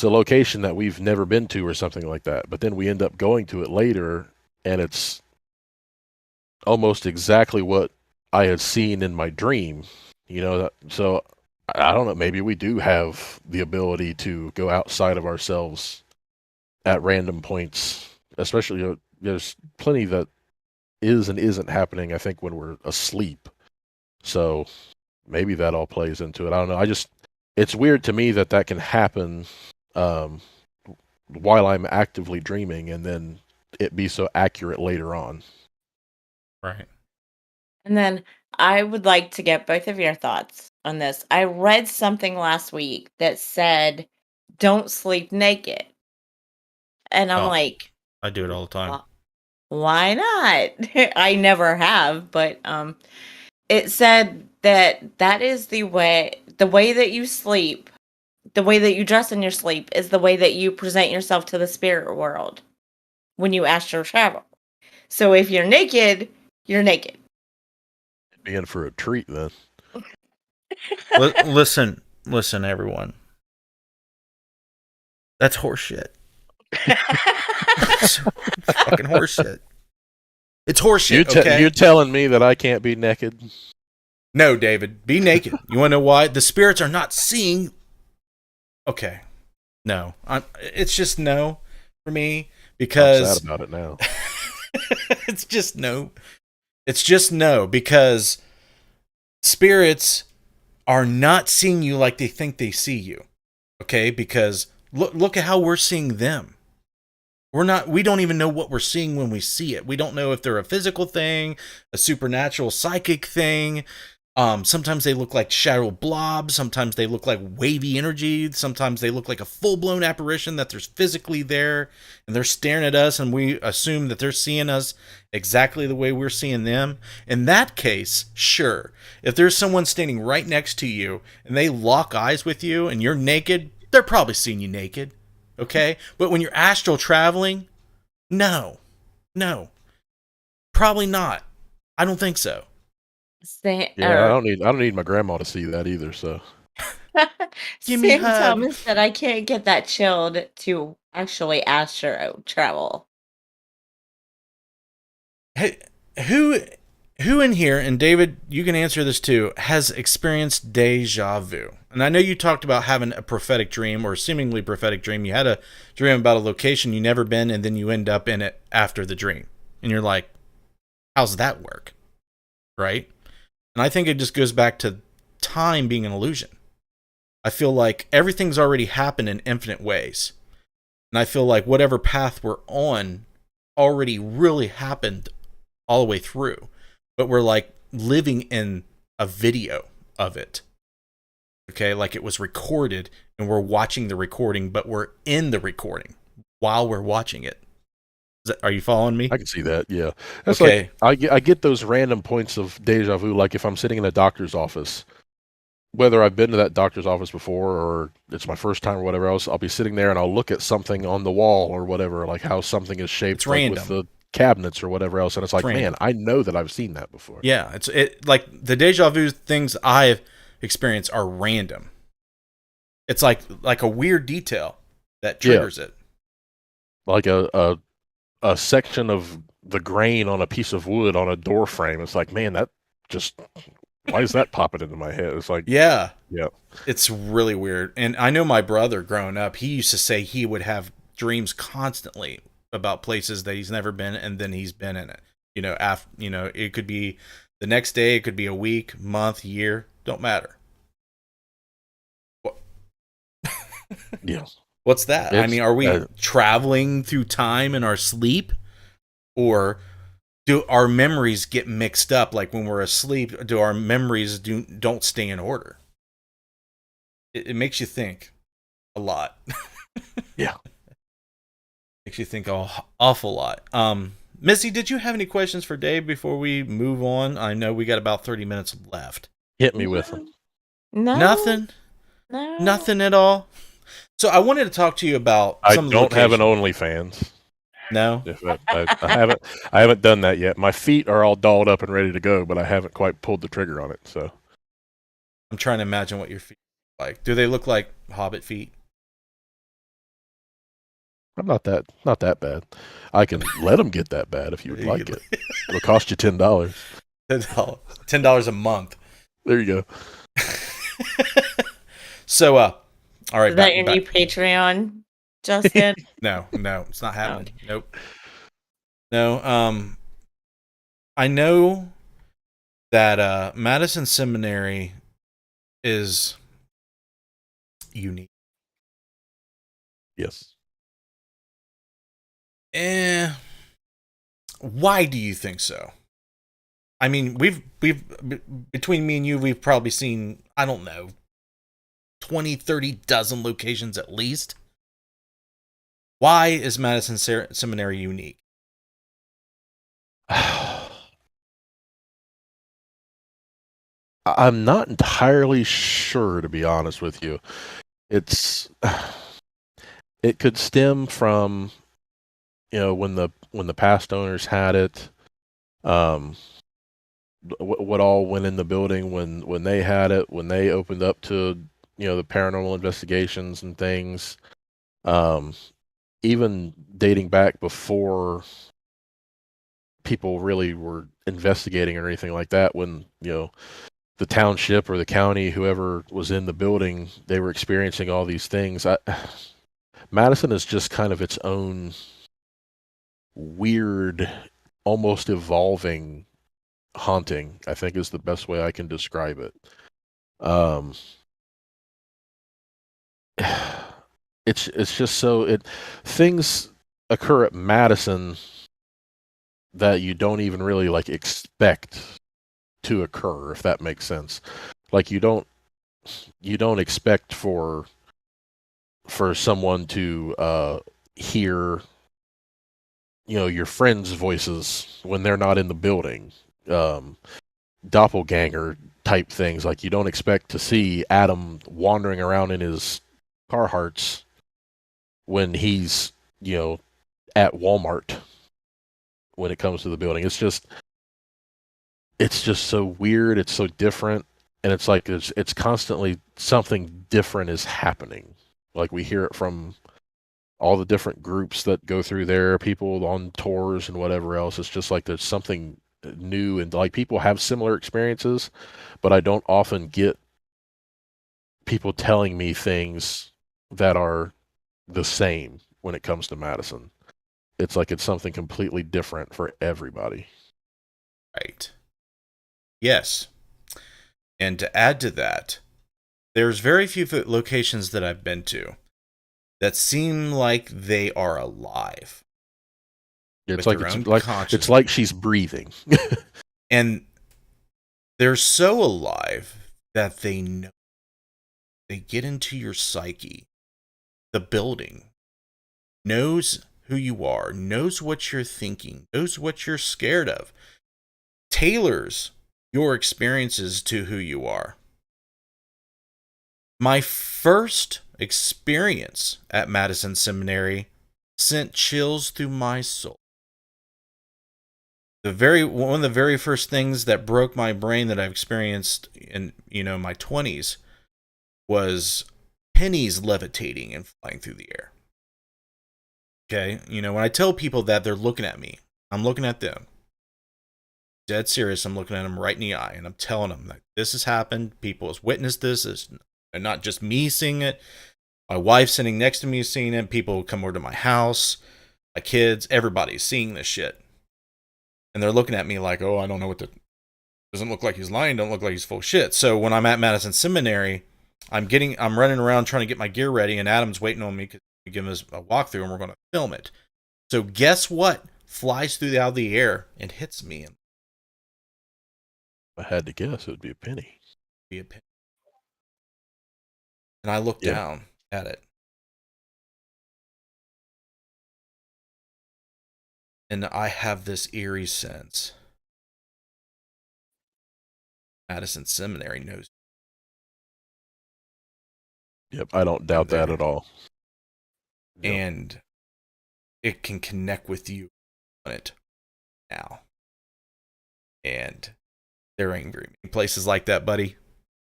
[SPEAKER 4] location that we've never been to or something like that, but then we end up going to it later, and it's almost exactly what I had seen in my dream, so I don't know, maybe we do have the ability to go outside of ourselves at random points, especially, there's plenty that is and isn't happening, I think, when we're asleep. So maybe that all plays into it. I don't know. It's weird to me that can happen while I'm actively dreaming and then it be so accurate later on.
[SPEAKER 3] Right.
[SPEAKER 5] And then I would like to get both of your thoughts on this. I read something last week that said, don't sleep naked. And I'm like,
[SPEAKER 3] I do it all the time.
[SPEAKER 5] Why not? I never have, but it said that is the way that you sleep, the way that you dress in your sleep is the way that you present yourself to the spirit world when you astral travel. So if you're naked, you're naked.
[SPEAKER 4] Be in for a treat then.
[SPEAKER 3] Listen, everyone. That's horseshit. It's fucking horseshit. It's horseshit. Okay.
[SPEAKER 4] You're telling me that I can't be naked?
[SPEAKER 3] No, David, be naked. You want to know why? The spirits are not seeing. Okay, no, it's just no for me because
[SPEAKER 4] I'm sad about it now.
[SPEAKER 3] it's just no. It's just no because spirits are not seeing you like they think they see you. Okay, because look at how we're seeing them. We don't even know what we're seeing when we see it. We don't know if they're a physical thing, a supernatural psychic thing. Sometimes they look like shadow blobs. Sometimes they look like wavy energy. Sometimes they look like a full-blown apparition that there's physically there and they're staring at us and we assume that they're seeing us exactly the way we're seeing them. In that case, sure. If there's someone standing right next to you and they lock eyes with you and you're naked, they're probably seeing you naked. Okay? But when you're astral traveling, no. Probably not. I don't think so.
[SPEAKER 4] I don't need my grandma to see that either. So,
[SPEAKER 3] Give me a
[SPEAKER 5] Sam
[SPEAKER 3] hug.
[SPEAKER 5] Thomas said I can't get that chilled to actually astro travel.
[SPEAKER 3] Hey, who in here, and David, you can answer this too, has experienced deja vu? And I know you talked about having a prophetic dream or seemingly prophetic dream. You had a dream about a location you never been, and then you end up in it after the dream, and you're like, "How's that work?" Right? And I think it just goes back to time being an illusion. I feel like everything's already happened in infinite ways. And I feel like whatever path we're on already really happened all the way through. But we're like living in a video of it. Okay, like it was recorded and we're watching the recording, but we're in the recording while we're watching it. Are you following me?
[SPEAKER 4] I can see that. Yeah, that's
[SPEAKER 3] okay.
[SPEAKER 4] Like I get those random points of deja vu. Like if I'm sitting in a doctor's office, whether I've been to that doctor's office before or it's my first time or whatever else, I'll be sitting there and I'll look at something on the wall or whatever, like how something is shaped, like with the cabinets or whatever else, and it's like, man, I know that I've seen that before.
[SPEAKER 3] Yeah, it's like the deja vu things I've experienced are random. It's like a weird detail that triggers it.
[SPEAKER 4] Like a section of the grain on a piece of wood on a door frame. It's like, man, that just, why is that popping into my head? It's like, yeah,
[SPEAKER 3] it's really weird. And I know my brother growing up, he used to say he would have dreams constantly about places that he's never been, and then he's been in it. It could be the next day, it could be a week, month, year, don't matter.
[SPEAKER 4] Yeah.
[SPEAKER 3] What's that? I mean, are we traveling through time in our sleep? Or do our memories get mixed up? Like when we're asleep, do our memories don't stay in order? It makes you think a lot.
[SPEAKER 4] Yeah.
[SPEAKER 3] Makes you think an awful lot. Missy, did you have any questions for Dave before we move on? I know we got about 30 minutes left.
[SPEAKER 4] Hit me with them.
[SPEAKER 5] No.
[SPEAKER 3] Nothing?
[SPEAKER 5] No.
[SPEAKER 3] Nothing at all? So I wanted to talk to you about some of the
[SPEAKER 4] don't have an OnlyFans.
[SPEAKER 3] No?
[SPEAKER 4] I haven't done that yet. My feet are all dolled up and ready to go, but I haven't quite pulled the trigger on it. So
[SPEAKER 3] I'm trying to imagine what your feet look like. Do they look like Hobbit feet?
[SPEAKER 4] I'm not that bad. I can let them get that bad if you would like it. It'll cost you $10.
[SPEAKER 3] $10 a month.
[SPEAKER 4] There you go.
[SPEAKER 3] So, all right.
[SPEAKER 5] Is that your new Patreon, Justin?
[SPEAKER 3] No, it's not happening. Nope. No, I know that Madison Seminary is unique.
[SPEAKER 4] Yes.
[SPEAKER 3] Why do you think so? I mean, we've between me and you, we've probably seen, I don't know, 20, 30 dozen locations at least. Why is Madison Seminary unique?
[SPEAKER 4] I'm not entirely sure, to be honest with you. It could stem from when the past owners had it, um, what all went in the building when they had it, when they opened up to the paranormal investigations and things, even dating back before people really were investigating or anything like that, when the township or the county, whoever was in the building, they were experiencing all these things. Madison is just kind of its own weird, almost evolving haunting, I think is the best way I can describe it. It's just so things occur at Madison that you don't even really like expect to occur, if that makes sense. Like you don't expect for someone to hear your friends' voices when they're not in the building. Doppelganger type things. Like you don't expect to see Adam wandering around in his Carhartts when he's at Walmart when it comes to the building. It's just so weird, it's so different, and it's like it's constantly something different is happening. Like we hear it from all the different groups that go through there, people on tours and whatever else. It's just like there's something new, and like people have similar experiences, but I don't often get people telling me things that are the same when it comes to Madison. It's like it's something completely different for everybody.
[SPEAKER 3] Right. Yes. And to add to that, there's very few locations that I've been to that seem like they are alive.
[SPEAKER 4] It's like she's breathing.
[SPEAKER 3] And they're so alive that they know. They get into your psyche. The building knows who you are, knows what you're thinking, knows what you're scared of, tailors your experiences to who you are. My first experience at Madison Seminary sent chills through my soul. One of the very first things that broke my brain that I've experienced in my 20s was pennies levitating and flying through the air. Okay, when I tell people that, they're looking at me. I'm looking at them. Dead serious, I'm looking at them right in the eye, and I'm telling them that this has happened. People have witnessed this. It's not just me seeing it. My wife sitting next to me is seeing it. People come over to my house. My kids, everybody's seeing this shit. And they're looking at me like, oh, I don't know doesn't look like he's lying, don't look like he's full of shit. So when I'm at Madison Seminary, I'm running around trying to get my gear ready, and Adam's waiting on me because we give us a walkthrough and we're going to film it. So guess what flies out of the air and hits me?
[SPEAKER 4] If I had to guess, it would be a penny.
[SPEAKER 3] And I look down at it. And I have this eerie sense. Madison Seminary knows.
[SPEAKER 4] Yep, I don't doubt that at all.
[SPEAKER 3] Yep. And it can connect with you on it now. And there ain't very many places like that, buddy.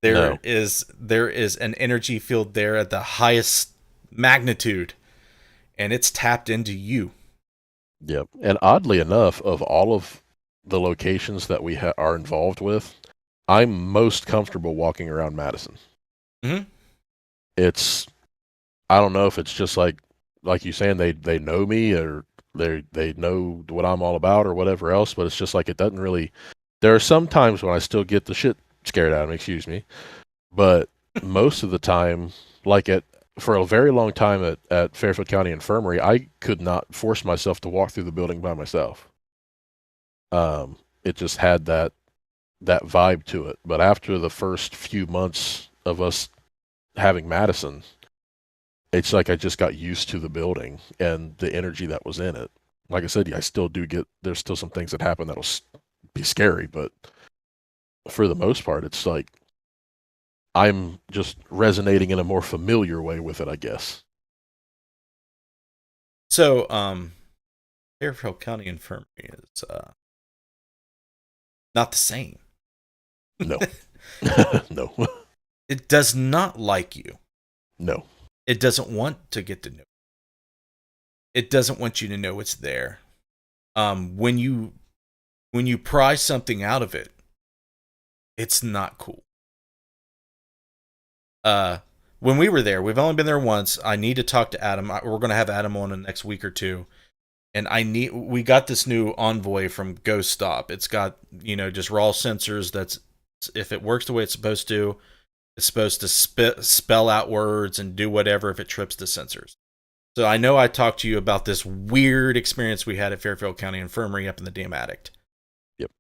[SPEAKER 3] There is an energy field there at the highest magnitude, and it's tapped into you.
[SPEAKER 4] Yep. And oddly enough, of all of the locations that we are involved with, I'm most comfortable walking around Madison.
[SPEAKER 3] Mm-hmm.
[SPEAKER 4] I don't know if it's just like you saying they know me, or they know what I'm all about or whatever else, but it's just like it doesn't really. There are some times when I still get the shit scared out of me, excuse me, but most of the time, for a very long time at Fairfield County Infirmary, I could not force myself to walk through the building by myself. It just had that vibe to it. But after the first few months of us having Madison, it's like I just got used to the building and the energy that was in it. Like I said, I still do there's still some things that happen that'll be scary, but for the most part, it's like I'm just resonating in a more familiar way with it, I guess.
[SPEAKER 3] So, Fairfield County Infirmary is not the same.
[SPEAKER 4] No. No.
[SPEAKER 3] It does not like you.
[SPEAKER 4] No.
[SPEAKER 3] It doesn't want to get to know. It doesn't want you to know it's there. When you pry something out of it, it's not cool. When we were there, we've only been there once. I need to talk to Adam. We're going to have Adam on in the next week or two. And we got this new Envoy from Ghost Stop. It's got, just raw sensors. That's, if it works the way it's supposed to spell out words and do whatever if it trips the sensors. So I know I talked to you about this weird experience we had at Fairfield County Infirmary up in the Damn Attic.
[SPEAKER 4] Yep.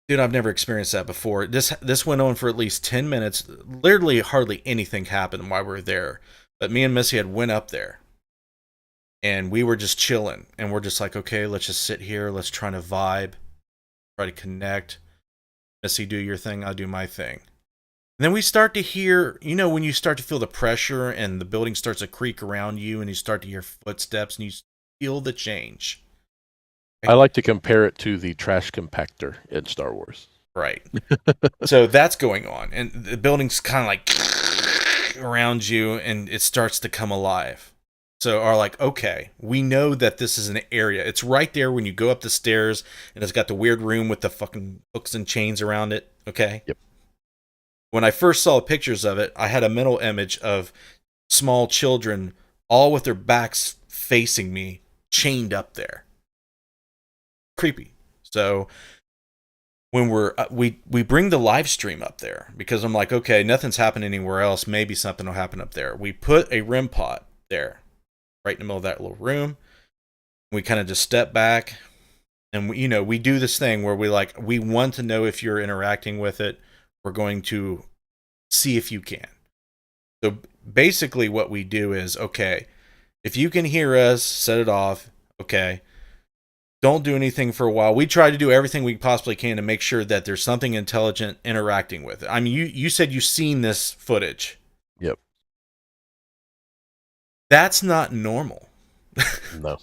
[SPEAKER 3] Dude, I've never experienced that before. This went on for at least 10 minutes. Literally hardly anything happened while we were there. But me and Missy had went up there. And we were just chilling. And we're just like, okay, let's just sit here. Let's try to vibe. Try to connect. Missy, do your thing. I'll do my thing. And then we start to hear, when you start to feel the pressure and the building starts to creak around you and you start to hear footsteps and you feel the change.
[SPEAKER 4] I like to compare it to the trash compactor in Star Wars.
[SPEAKER 3] Right. So that's going on. And the building's kind of like around you and it starts to come alive. So are like, okay, we know that this is an area. It's right there when you go up the stairs and it's got the weird room with the fucking hooks and chains around it. Okay?
[SPEAKER 4] Yep.
[SPEAKER 3] When I first saw pictures of it, I had a mental image of small children all with their backs facing me, chained up there. Creepy. So when we bring the live stream up there because I'm like, okay, nothing's happened anywhere else. Maybe something will happen up there. We put a REM pod there, right in the middle of that little room. We kind of just step back and we do this thing where we want to know if you're interacting with it. We're going to see if you can. So basically what we do is, okay, if you can hear us, set it off. Okay. Don't do anything for a while. We try to do everything we possibly can to make sure that there's something intelligent interacting with it. I mean, you said you've seen this footage.
[SPEAKER 4] Yep.
[SPEAKER 3] That's not normal.
[SPEAKER 4] No.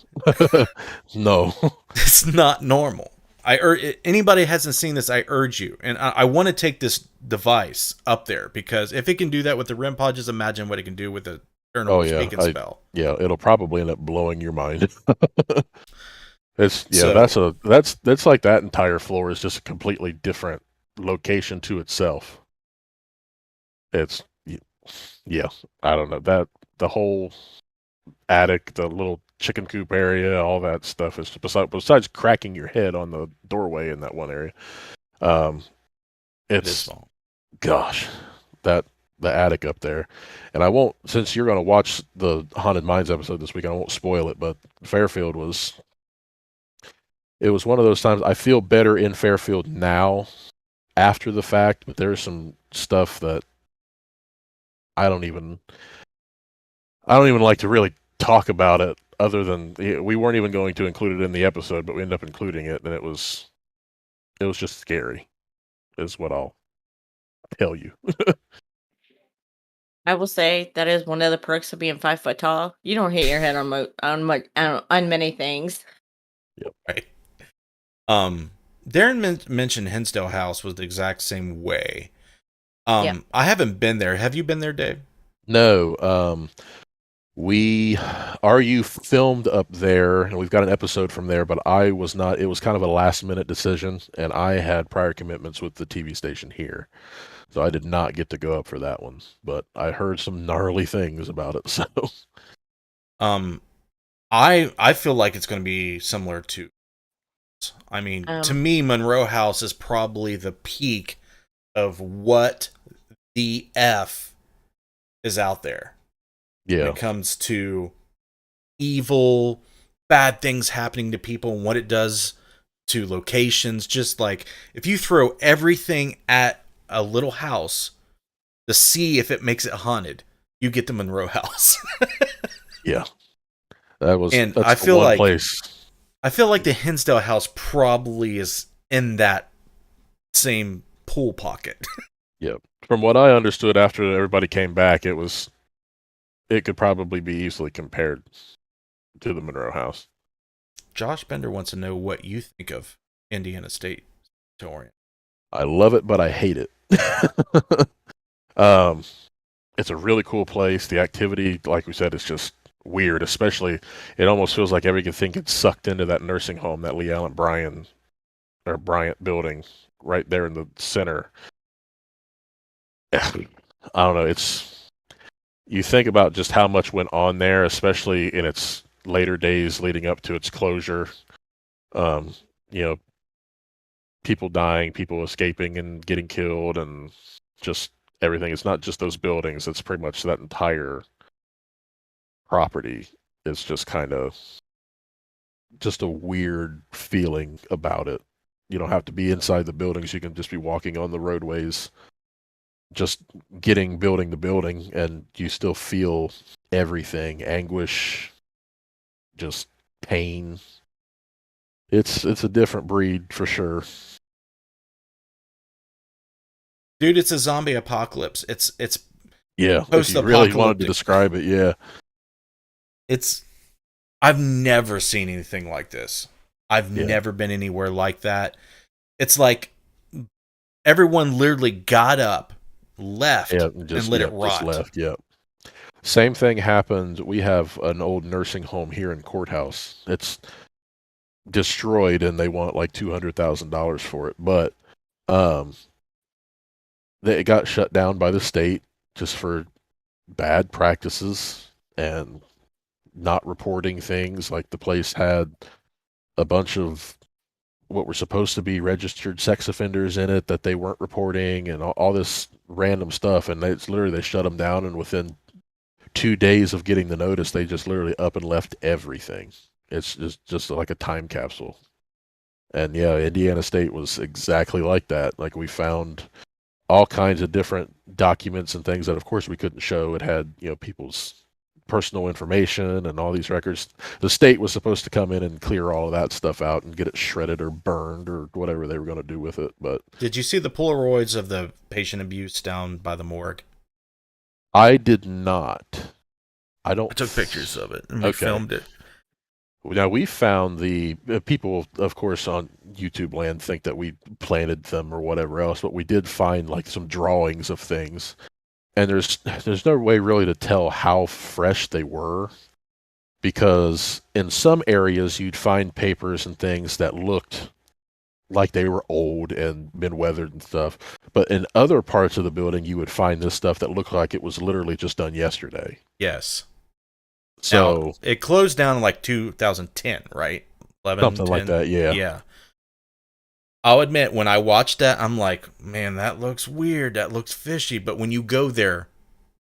[SPEAKER 4] No.
[SPEAKER 3] It's not normal. Anybody hasn't seen this, I urge you. And I want to take this device up there because if it can do that with the REM pod, just imagine what it can do with a paranormal speaking spell.
[SPEAKER 4] Yeah, it'll probably end up blowing your mind. That's like that entire floor is just a completely different location to itself. It's I don't know, that the whole attic, the little chicken coop area, all that stuff is besides cracking your head on the doorway in that one area. It's gosh, the attic up there. And I won't, since you're going to watch the Haunted Minds episode this week, I won't spoil it, but Fairfield was one of those times. I feel better in Fairfield now after the fact, but there's some stuff that I don't even like to really talk about it, other than we weren't even going to include it in the episode, but we ended up including it, and it was just scary, is what I'll tell you.
[SPEAKER 5] I will say that is one of the perks of being 5 foot tall. You don't hit your head on many things.
[SPEAKER 4] Yep.
[SPEAKER 3] Right. Darren mentioned Hinsdale House was the exact same way.
[SPEAKER 5] Yeah.
[SPEAKER 3] I haven't been there. Have you been there, Dave?
[SPEAKER 4] No. RU filmed up there, and we've got an episode from there, but I was not. It was kind of a last-minute decision, and I had prior commitments with the TV station here, so I did not get to go up for that one. But I heard some gnarly things about it, so.
[SPEAKER 3] I feel like it's going to be similar to. I mean, to me, Monroe House is probably the peak of what the F is out there.
[SPEAKER 4] Yeah.
[SPEAKER 3] When it comes to evil, bad things happening to people and what it does to locations. Just like if you throw everything at a little house to see if it makes it haunted, you get the Monroe House.
[SPEAKER 4] Yeah. That's
[SPEAKER 3] I feel
[SPEAKER 4] one
[SPEAKER 3] like
[SPEAKER 4] place.
[SPEAKER 3] I feel like the Hinsdale House probably is in that same pool pocket.
[SPEAKER 4] Yeah. From what I understood after everybody came back, it could probably be easily compared. to the Monroe House.
[SPEAKER 3] Josh Bender wants to know what you think of Indiana State Sanatorium.
[SPEAKER 4] I love it, but I hate it. It's a really cool place. The activity, like we said, is just weird. Especially, it almost feels like everything gets sucked into that nursing home, that Lee Allen Bryant building right there in the center. I don't know. You think about just how much went on there, especially in its later days leading up to its closure. You know, people dying, people escaping and getting killed, and just everything. It's not just those buildings. It's pretty much that entire property is just kind of just a weird feeling about it. You don't have to be inside the buildings. You can just be walking on the roadways, just building to building, and you still feel everything, anguish, just pain. It's a different breed for sure.
[SPEAKER 3] Dude, it's a zombie apocalypse. It's
[SPEAKER 4] Yeah, if you really wanted to describe it, yeah.
[SPEAKER 3] I've never seen anything like this. I've never been anywhere like that. It's like everyone literally got up, left, and let it rot.
[SPEAKER 4] Just left, yeah. Same thing happened. We have an old nursing home here in Courthouse. It's destroyed, and they want like $200,000 for it. But it got shut down by the state just for bad practices and not reporting things. Like the place had a bunch of what were supposed to be registered sex offenders in it that they weren't reporting, and all this random stuff. And they shut them down, and within 2 days of getting the notice, they just literally up and left everything. It's just like a time capsule. And yeah, Indiana State was exactly like that. Like, we found all kinds of different documents and things that of course we couldn't show. It had, people's personal information and all these records. The state was supposed to come in and clear all of that stuff out and get it shredded or burned or whatever they were going to do with it. But
[SPEAKER 3] did you see the Polaroids of the patient abuse down by the morgue?
[SPEAKER 4] I did not. I
[SPEAKER 3] took pictures of it and we filmed it.
[SPEAKER 4] Now, we found the people, of course, on YouTube land think that we planted them or whatever else, but we did find like some drawings of things. And there's no way really to tell how fresh they were, because in some areas you'd find papers and things that looked like they were old and been weathered and stuff. But in other parts of the building, you would find this stuff that looked like it was literally just done yesterday.
[SPEAKER 3] Yes.
[SPEAKER 4] So
[SPEAKER 3] now, it closed down in like 2010, right? 11,
[SPEAKER 4] something
[SPEAKER 3] 10.
[SPEAKER 4] like that, yeah.
[SPEAKER 3] Yeah. I'll admit, when I watched that, I'm like, man, that looks weird. That looks fishy. But when you go there,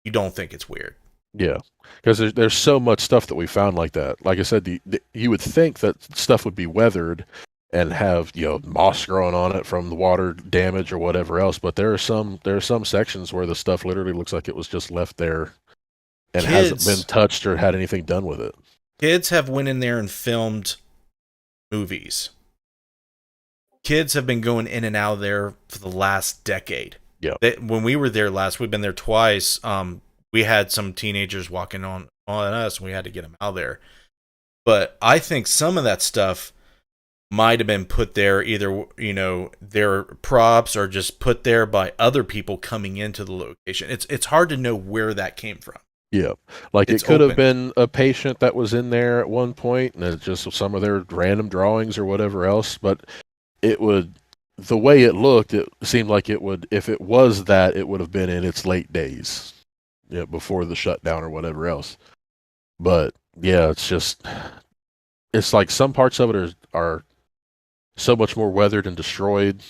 [SPEAKER 3] you don't think it's weird.
[SPEAKER 4] Yeah, because there's so much stuff that we found like that. Like I said, you would think that stuff would be weathered and have moss growing on it from the water damage or whatever else. But there are some sections where the stuff literally looks like it was just left there and hasn't been touched or had anything done with it.
[SPEAKER 3] Kids have went in there and filmed movies. Kids have been going in and out of there for the last decade.
[SPEAKER 4] Yeah.
[SPEAKER 3] When we were there last, we've been there twice. We had some teenagers walking on us, and we had to get them out of there. But I think some of that stuff might have been put there either, their props or just put there by other people coming into the location. It's hard to know where that came from.
[SPEAKER 4] Yeah, like it could have been a patient that was in there at one point, and it's just some of their random drawings or whatever else. But the way it looked, it seemed like it would, if it was that, it would have been in its late days, before the shutdown or whatever else. But yeah, it's like some parts of it are so much more weathered and destroyed,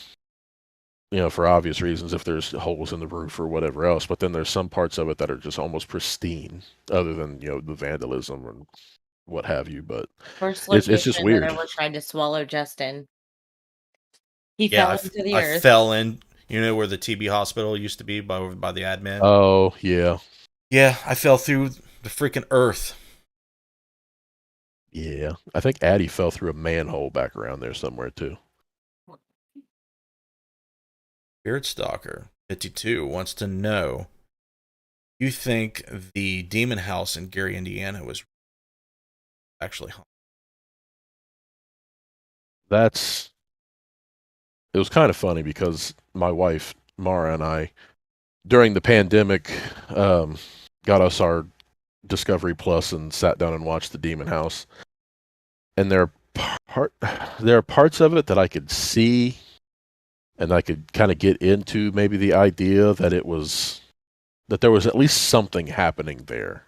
[SPEAKER 4] for obvious reasons, if there's holes in the roof or whatever else. But then there's some parts of it that are just almost pristine, other than the vandalism and what have you. But it's just weird.
[SPEAKER 5] I was trying to swallow Justin. He fell into the earth.
[SPEAKER 3] I fell in, where the TB hospital used to be by the admin.
[SPEAKER 4] Oh, yeah.
[SPEAKER 3] Yeah, I fell through the freaking earth.
[SPEAKER 4] Yeah, I think Addie fell through a manhole back around there somewhere, too.
[SPEAKER 3] Spirit Stalker 52 wants to know, you think the demon house in Gary, Indiana was... actually haunted.
[SPEAKER 4] It was kind of funny because my wife, Mara, and I, during the pandemic, got us our Discovery Plus and sat down and watched The Demon House. And there are parts of it that I could see and I could kind of get into maybe the idea that there was at least something happening there.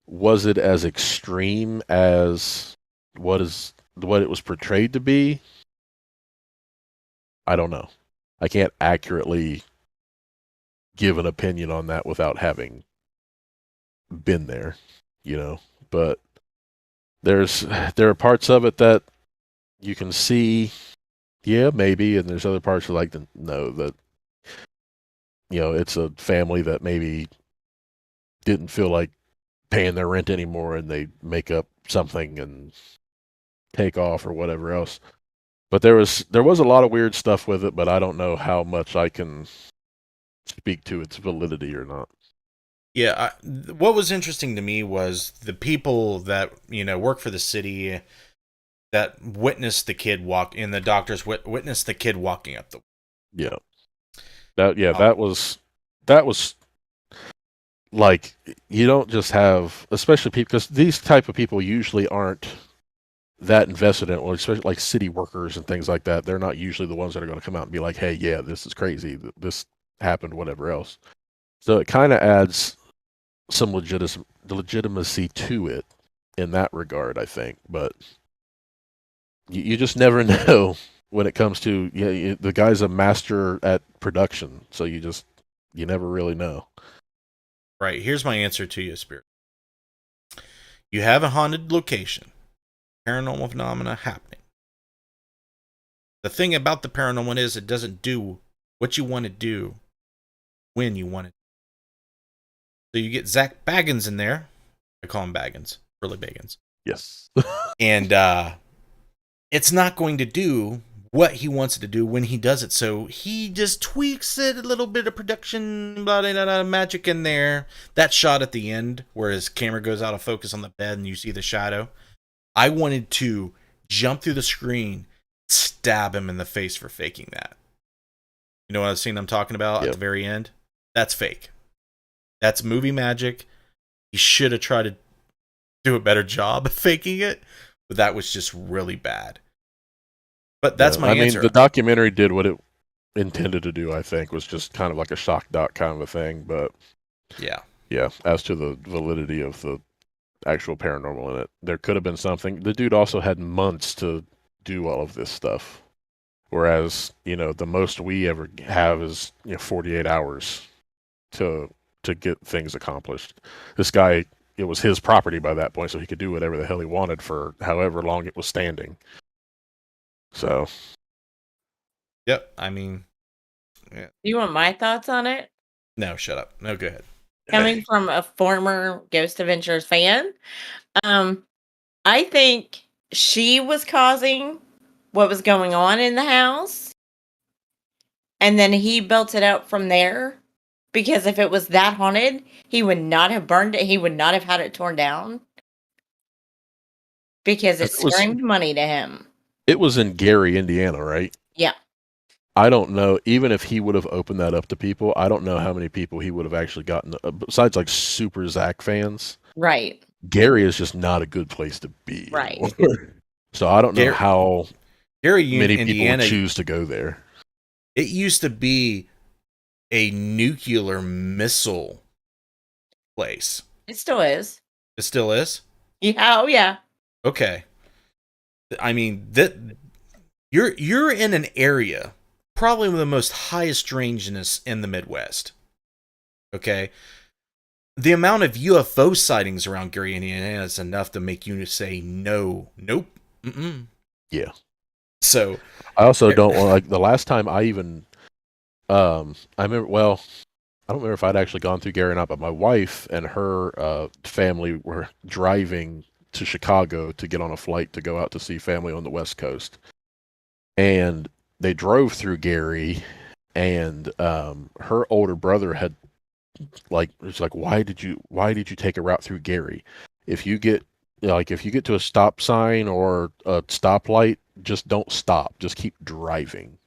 [SPEAKER 4] Was it as extreme as what it was portrayed to be? I don't know. I can't accurately give an opinion on that without having been there, but there are parts of it that you can see, yeah, maybe, and there's other parts like to know that it's a family that maybe didn't feel like paying their rent anymore and they make up something and take off or whatever else. But there was a lot of weird stuff with it, but I don't know how much I can speak to its validity or not.
[SPEAKER 3] Yeah, what was interesting to me was the people that work for the city that witnessed the kid the doctors witnessed the kid walking up the.
[SPEAKER 4] Yeah, that was like, you don't just have, especially people, because these type of people usually aren't that invested in it, or especially like city workers and things like that. They're not usually the ones that are going to come out and be like, hey, yeah, this is crazy, this happened, whatever else. So it kind of adds some legitimacy to it in that regard, I think. But you just never know when it comes to, the guy's a master at production, so you never really know.
[SPEAKER 3] Right, here's my answer to you, Spirit. You have a haunted location, paranormal phenomena happening. The thing about the paranormal is it doesn't do what you want to do when you want it. So you get Zach Baggins in there. I call him Baggins, Burley Baggins.
[SPEAKER 4] Yes.
[SPEAKER 3] And it's not going to do what he wants it to do when he does it. So he just tweaks it, a little bit of production, blah, blah, blah, magic in there. That shot at the end where his camera goes out of focus on the bed and you see the shadow. I wanted to jump through the screen, stab him in the face for faking that. You know what scene I'm talking about at the very end? That's fake. That's movie magic. He should have tried to do a better job of faking it, but that was just really bad. But that's my answer.
[SPEAKER 4] I mean, the documentary did what it intended to do, I think, was just kind of like a shock doc kind of a thing, but yeah, as to the validity of the actual paranormal in it, there could have been something. The dude also had months to do all of this stuff, whereas, the most we ever have is 48 hours to get things accomplished. This guy, it was his property by that point, so he could do whatever the hell he wanted for however long it was standing. So,
[SPEAKER 3] yep. I mean, yeah.
[SPEAKER 5] You want my thoughts on it?
[SPEAKER 3] No, shut up. No, go ahead.
[SPEAKER 5] Coming from a former Ghost Adventures fan, I think she was causing what was going on in the house, and then he built it up from there. Because if it was that haunted, he would not have burned it. He would not have had it torn down. Because it screamed money to him.
[SPEAKER 4] It was in Gary, Indiana, right?
[SPEAKER 5] Yeah.
[SPEAKER 4] I don't know. Even if he would have opened that up to people, I don't know how many people he would have actually gotten, besides like super Zach fans.
[SPEAKER 5] Right.
[SPEAKER 4] Gary is just not a good place to be.
[SPEAKER 5] Right.
[SPEAKER 4] So I don't know how many
[SPEAKER 3] Indiana,
[SPEAKER 4] people would choose to go there.
[SPEAKER 3] It used to be a nuclear missile place.
[SPEAKER 5] It still is.
[SPEAKER 3] It still is?
[SPEAKER 5] Yeah, oh yeah.
[SPEAKER 3] Okay. I mean, that you're in an area probably with the most highest strangeness in the Midwest. Okay? The amount of UFO sightings around Gary, Indiana is enough to make you say nope, mm-mm.
[SPEAKER 4] Yeah.
[SPEAKER 3] So
[SPEAKER 4] I also don't want, like, the last time I even I remember, well, I don't remember if I'd actually gone through Gary or not, but my wife and her family were driving to Chicago to get on a flight to go out to see family on the West Coast. And they drove through Gary, and her older brother had, like, it's like, why did you take a route through Gary? If you get like if you get to a stop sign or a stoplight, just don't stop. Just keep driving.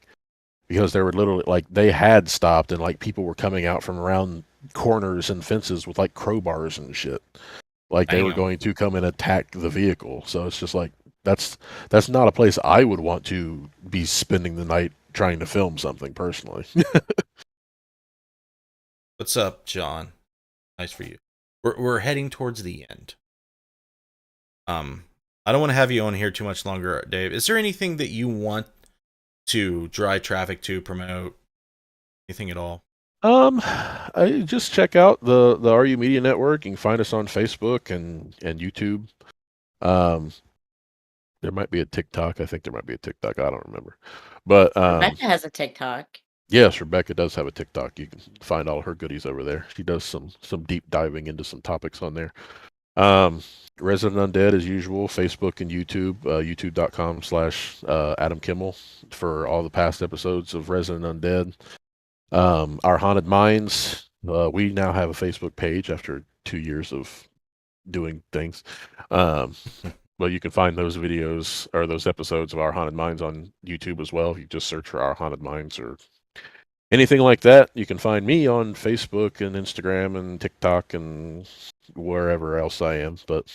[SPEAKER 4] Because they were literally like they had stopped and like people were coming out from around corners and fences with like crowbars and shit. Like they were
[SPEAKER 3] Damn.
[SPEAKER 4] going to come and attack the vehicle. So it's just like that's not a place I would want to be spending the night trying to film something personally.
[SPEAKER 3] What's up, John? Nice for you. We're heading towards the end. I don't want to have you on here too much longer, Dave. Is there anything that you want to drive traffic to, promote, anything at all?
[SPEAKER 4] I just check out the RU Media Network. You can find us on Facebook and YouTube. There might be a TikTok. I think there might be a TikTok. I don't remember. But
[SPEAKER 5] Rebecca has a TikTok.
[SPEAKER 4] yes, Rebecca does have a TikTok. You can find all her goodies over there. She does some deep diving into some topics on there. Resident Undead as usual, Facebook and YouTube, youtube.com/Adam Kimmel for all the past episodes of Resident Undead. Our Haunted Minds, we now have a Facebook page after 2 years of doing things. But you can find those videos or those episodes of Our Haunted Minds on YouTube as well. If you just search for Our Haunted Minds or anything like that, you can find me on Facebook and Instagram and TikTok and wherever else I am. But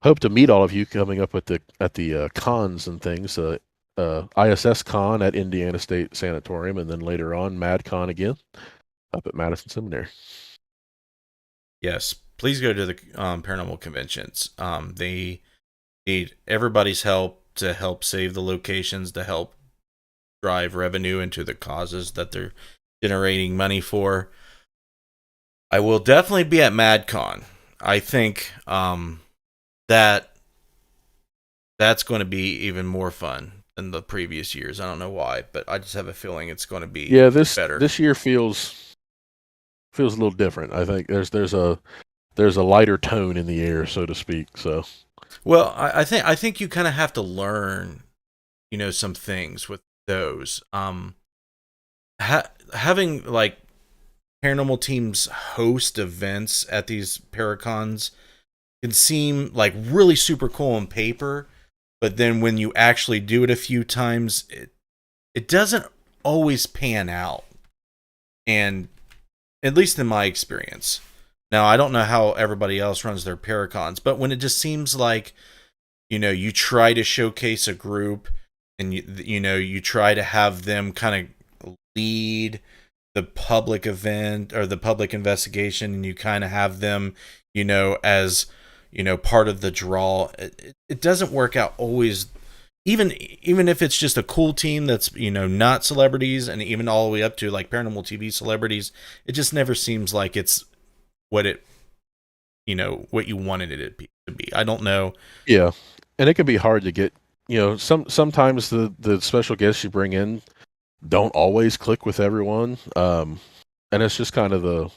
[SPEAKER 4] hope to meet all of you coming up at the cons and things. ISS Con at Indiana State Sanatorium, and then later on MadCon again up at Madison Seminary.
[SPEAKER 3] Yes, please go to the paranormal conventions. They need everybody's help to help save the locations, to help drive revenue into the causes that they're generating money for. I will definitely be at MadCon. I think that's going to be even more fun than the previous years. I don't know why, but I just have a feeling it's going to be better.
[SPEAKER 4] This year feels a little different. I think there's a lighter tone in the air, so to speak. So,
[SPEAKER 3] well, I think you kind of have to learn, some things with those. Having like paranormal teams host events at these paracons can seem like really super cool on paper, but then when you actually do it a few times, it doesn't always pan out. And at least in my experience. Now, I don't know how everybody else runs their paracons, but when it just seems like, you try to showcase a group and you try to have them kind of lead the public event or the public investigation, and you kind of have them, as part of the draw. It doesn't work out always, even if it's just a cool team that's not celebrities, and even all the way up to like paranormal TV celebrities. It just never seems like it's what what you wanted it to be. I don't know.
[SPEAKER 4] Yeah, and it can be hard to get. Sometimes the special guests you bring in don't always click with everyone, and it's just kind of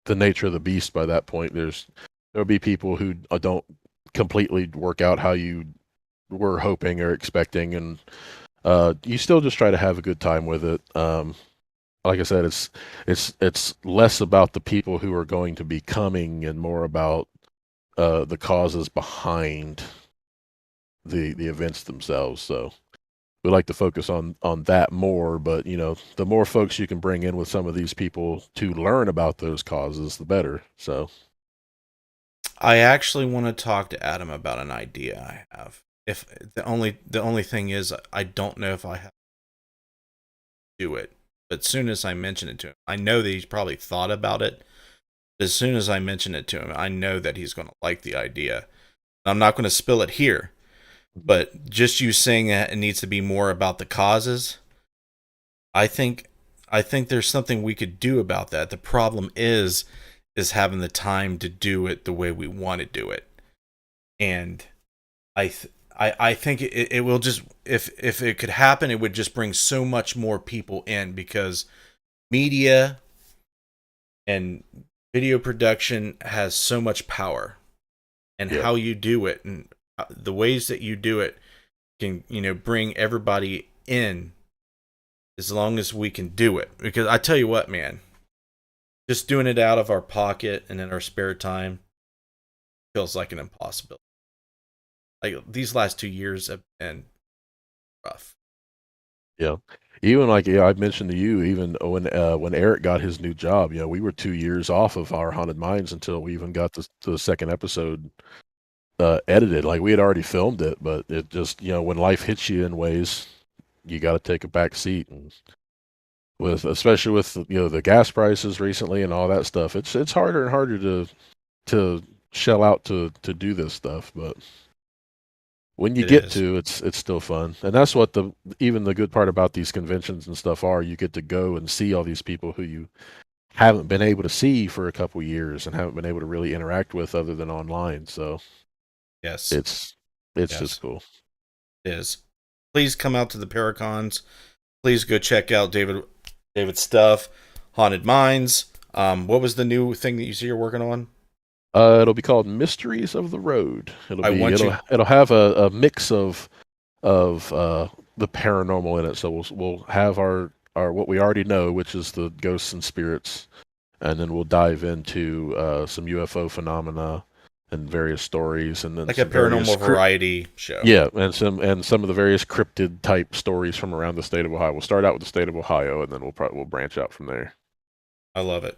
[SPEAKER 4] the nature of the beast. By that point, there'll be people who don't completely work out how you were hoping or expecting, and you still just try to have a good time with it. Like I said, it's less about the people who are going to be coming and more about the causes behind the events themselves. So we like to focus on that more, but the more folks you can bring in with some of these people to learn about those causes, the better. So
[SPEAKER 3] I actually want to talk to Adam about an idea I have. If the only thing is, I don't know if I have to do it. But as soon as I mention it to him, I know that he's probably thought about it. As soon as I mention it to him, I know that he's going to like the idea. I'm not going to spill it here, but just you saying that it needs to be more about the causes, I think there's something we could do about that. The problem is having the time to do it the way we want to do it. And I think it will just, if it could happen, it would just bring so much more people in, because media and video production has so much power, and how you do it and the ways that you do it can, bring everybody in, as long as we can do it. Because I tell you what, man, just doing it out of our pocket and in our spare time, feels like an impossibility. Like these last 2 years have been rough.
[SPEAKER 4] Yeah. Even like I mentioned to you, even when Eric got his new job, we were 2 years off of our Haunted Minds until we even got to the second episode edited. Like we had already filmed it, but it just when life hits you in ways, you got to take a back seat. And especially with the gas prices recently and all that stuff, it's harder and harder to shell out to do this stuff, but when you get to it's still fun. And that's what even the good part about these conventions and stuff are. You get to go and see all these people who you haven't been able to see for a couple years and haven't been able to really interact with other than online. So
[SPEAKER 3] yes,
[SPEAKER 4] it's just cool.
[SPEAKER 3] It is. Please come out to the Paracons. Please go check out David's stuff. Haunted Minds. What was the new thing that you see you're working on?
[SPEAKER 4] It'll be called Mysteries of the Road. It'll have a mix of the paranormal in it. So we'll have our what we already know, which is the ghosts and spirits, and then we'll dive into some UFO phenomena and various stories, and then
[SPEAKER 3] like a paranormal variety show.
[SPEAKER 4] Yeah, and some of the various cryptid type stories from around the state of Ohio. We'll start out with the state of Ohio, and then we'll branch out from there.
[SPEAKER 3] I love it.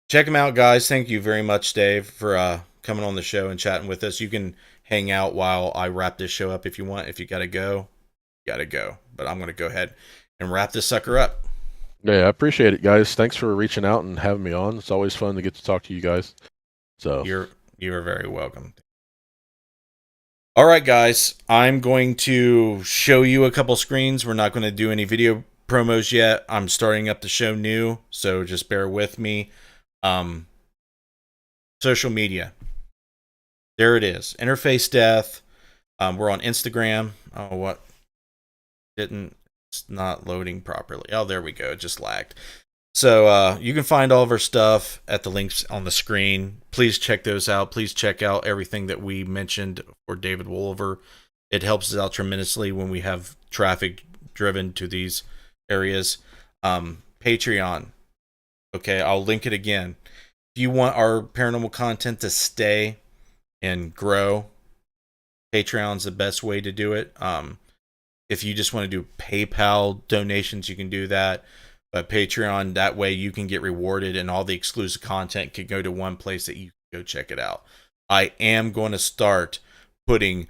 [SPEAKER 3] Check them out, guys. Thank you very much, Dave, for coming on the show and chatting with us. You can hang out while I wrap this show up if you want. If you gotta go, you gotta go. But I'm gonna go ahead and wrap this sucker up.
[SPEAKER 4] Yeah, I appreciate it, guys. Thanks for reaching out and having me on. It's always fun to get to talk to you guys. So
[SPEAKER 3] you're very welcome. All right, guys. I'm going to show you a couple screens. We're not going to do any video promos yet. I'm starting up the show new, so just bear with me. Social media. There it is. Interface Death. We're on Instagram. Oh, what? It's not loading properly. Oh, there we go. It just lagged. So you can find all of our stuff at the links on the screen. Please check those out. Please check out everything that we mentioned for David Woolever. It helps us out tremendously when we have traffic driven to these areas. Patreon. Okay, I'll link it again. If you want our paranormal content to stay and grow, Patreon's the best way to do it. If you just want to do PayPal donations, you can do that. But Patreon, that way you can get rewarded and all the exclusive content can go to one place that you can go check it out. I am going to start putting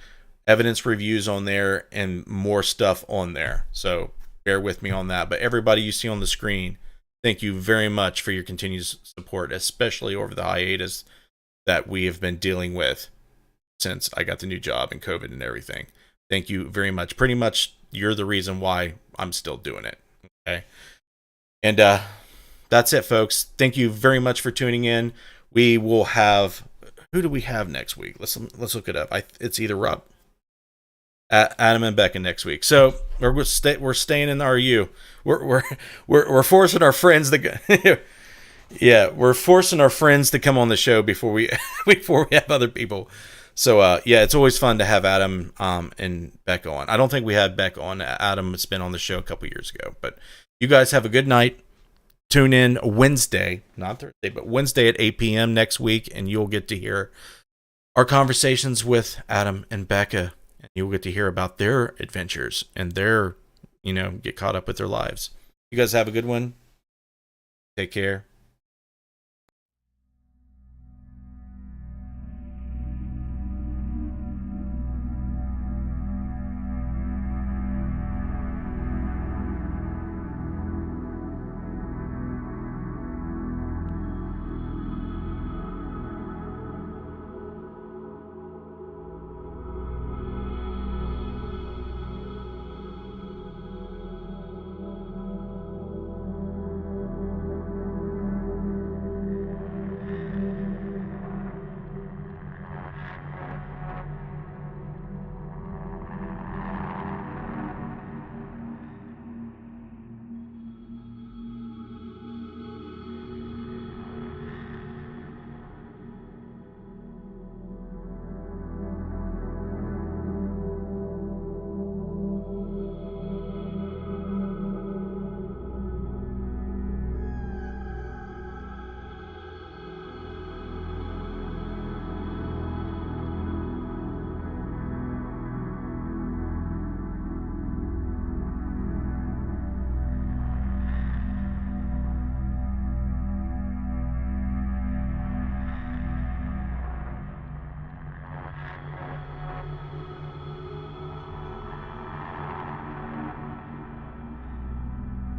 [SPEAKER 3] evidence reviews on there and more stuff on there. So bear with me on that. But everybody you see on the screen, thank you very much for your continued support, especially over the hiatus that we have been dealing with since I got the new job and COVID and everything. Thank you very much. Pretty much you're the reason why I'm still doing it. Okay. And that's it, folks. Thank you very much for tuning in. We will have, who do we have next week? Let's look it up. It's either Rob, Adam, and Becca next week. So we're staying in the RU. We're forcing our friends to yeah, we're forcing our friends to come on the show before we have other people. So yeah, it's always fun to have Adam and Becca on. I don't think we had Becca on. Adam has been on the show a couple years ago, but. You guys have a good night. Tune in Wednesday, not Thursday, but Wednesday at 8 p.m. next week, and you'll get to hear our conversations with Adam and Becca, and you'll get to hear about their adventures and their, get caught up with their lives. You guys have a good one. Take care.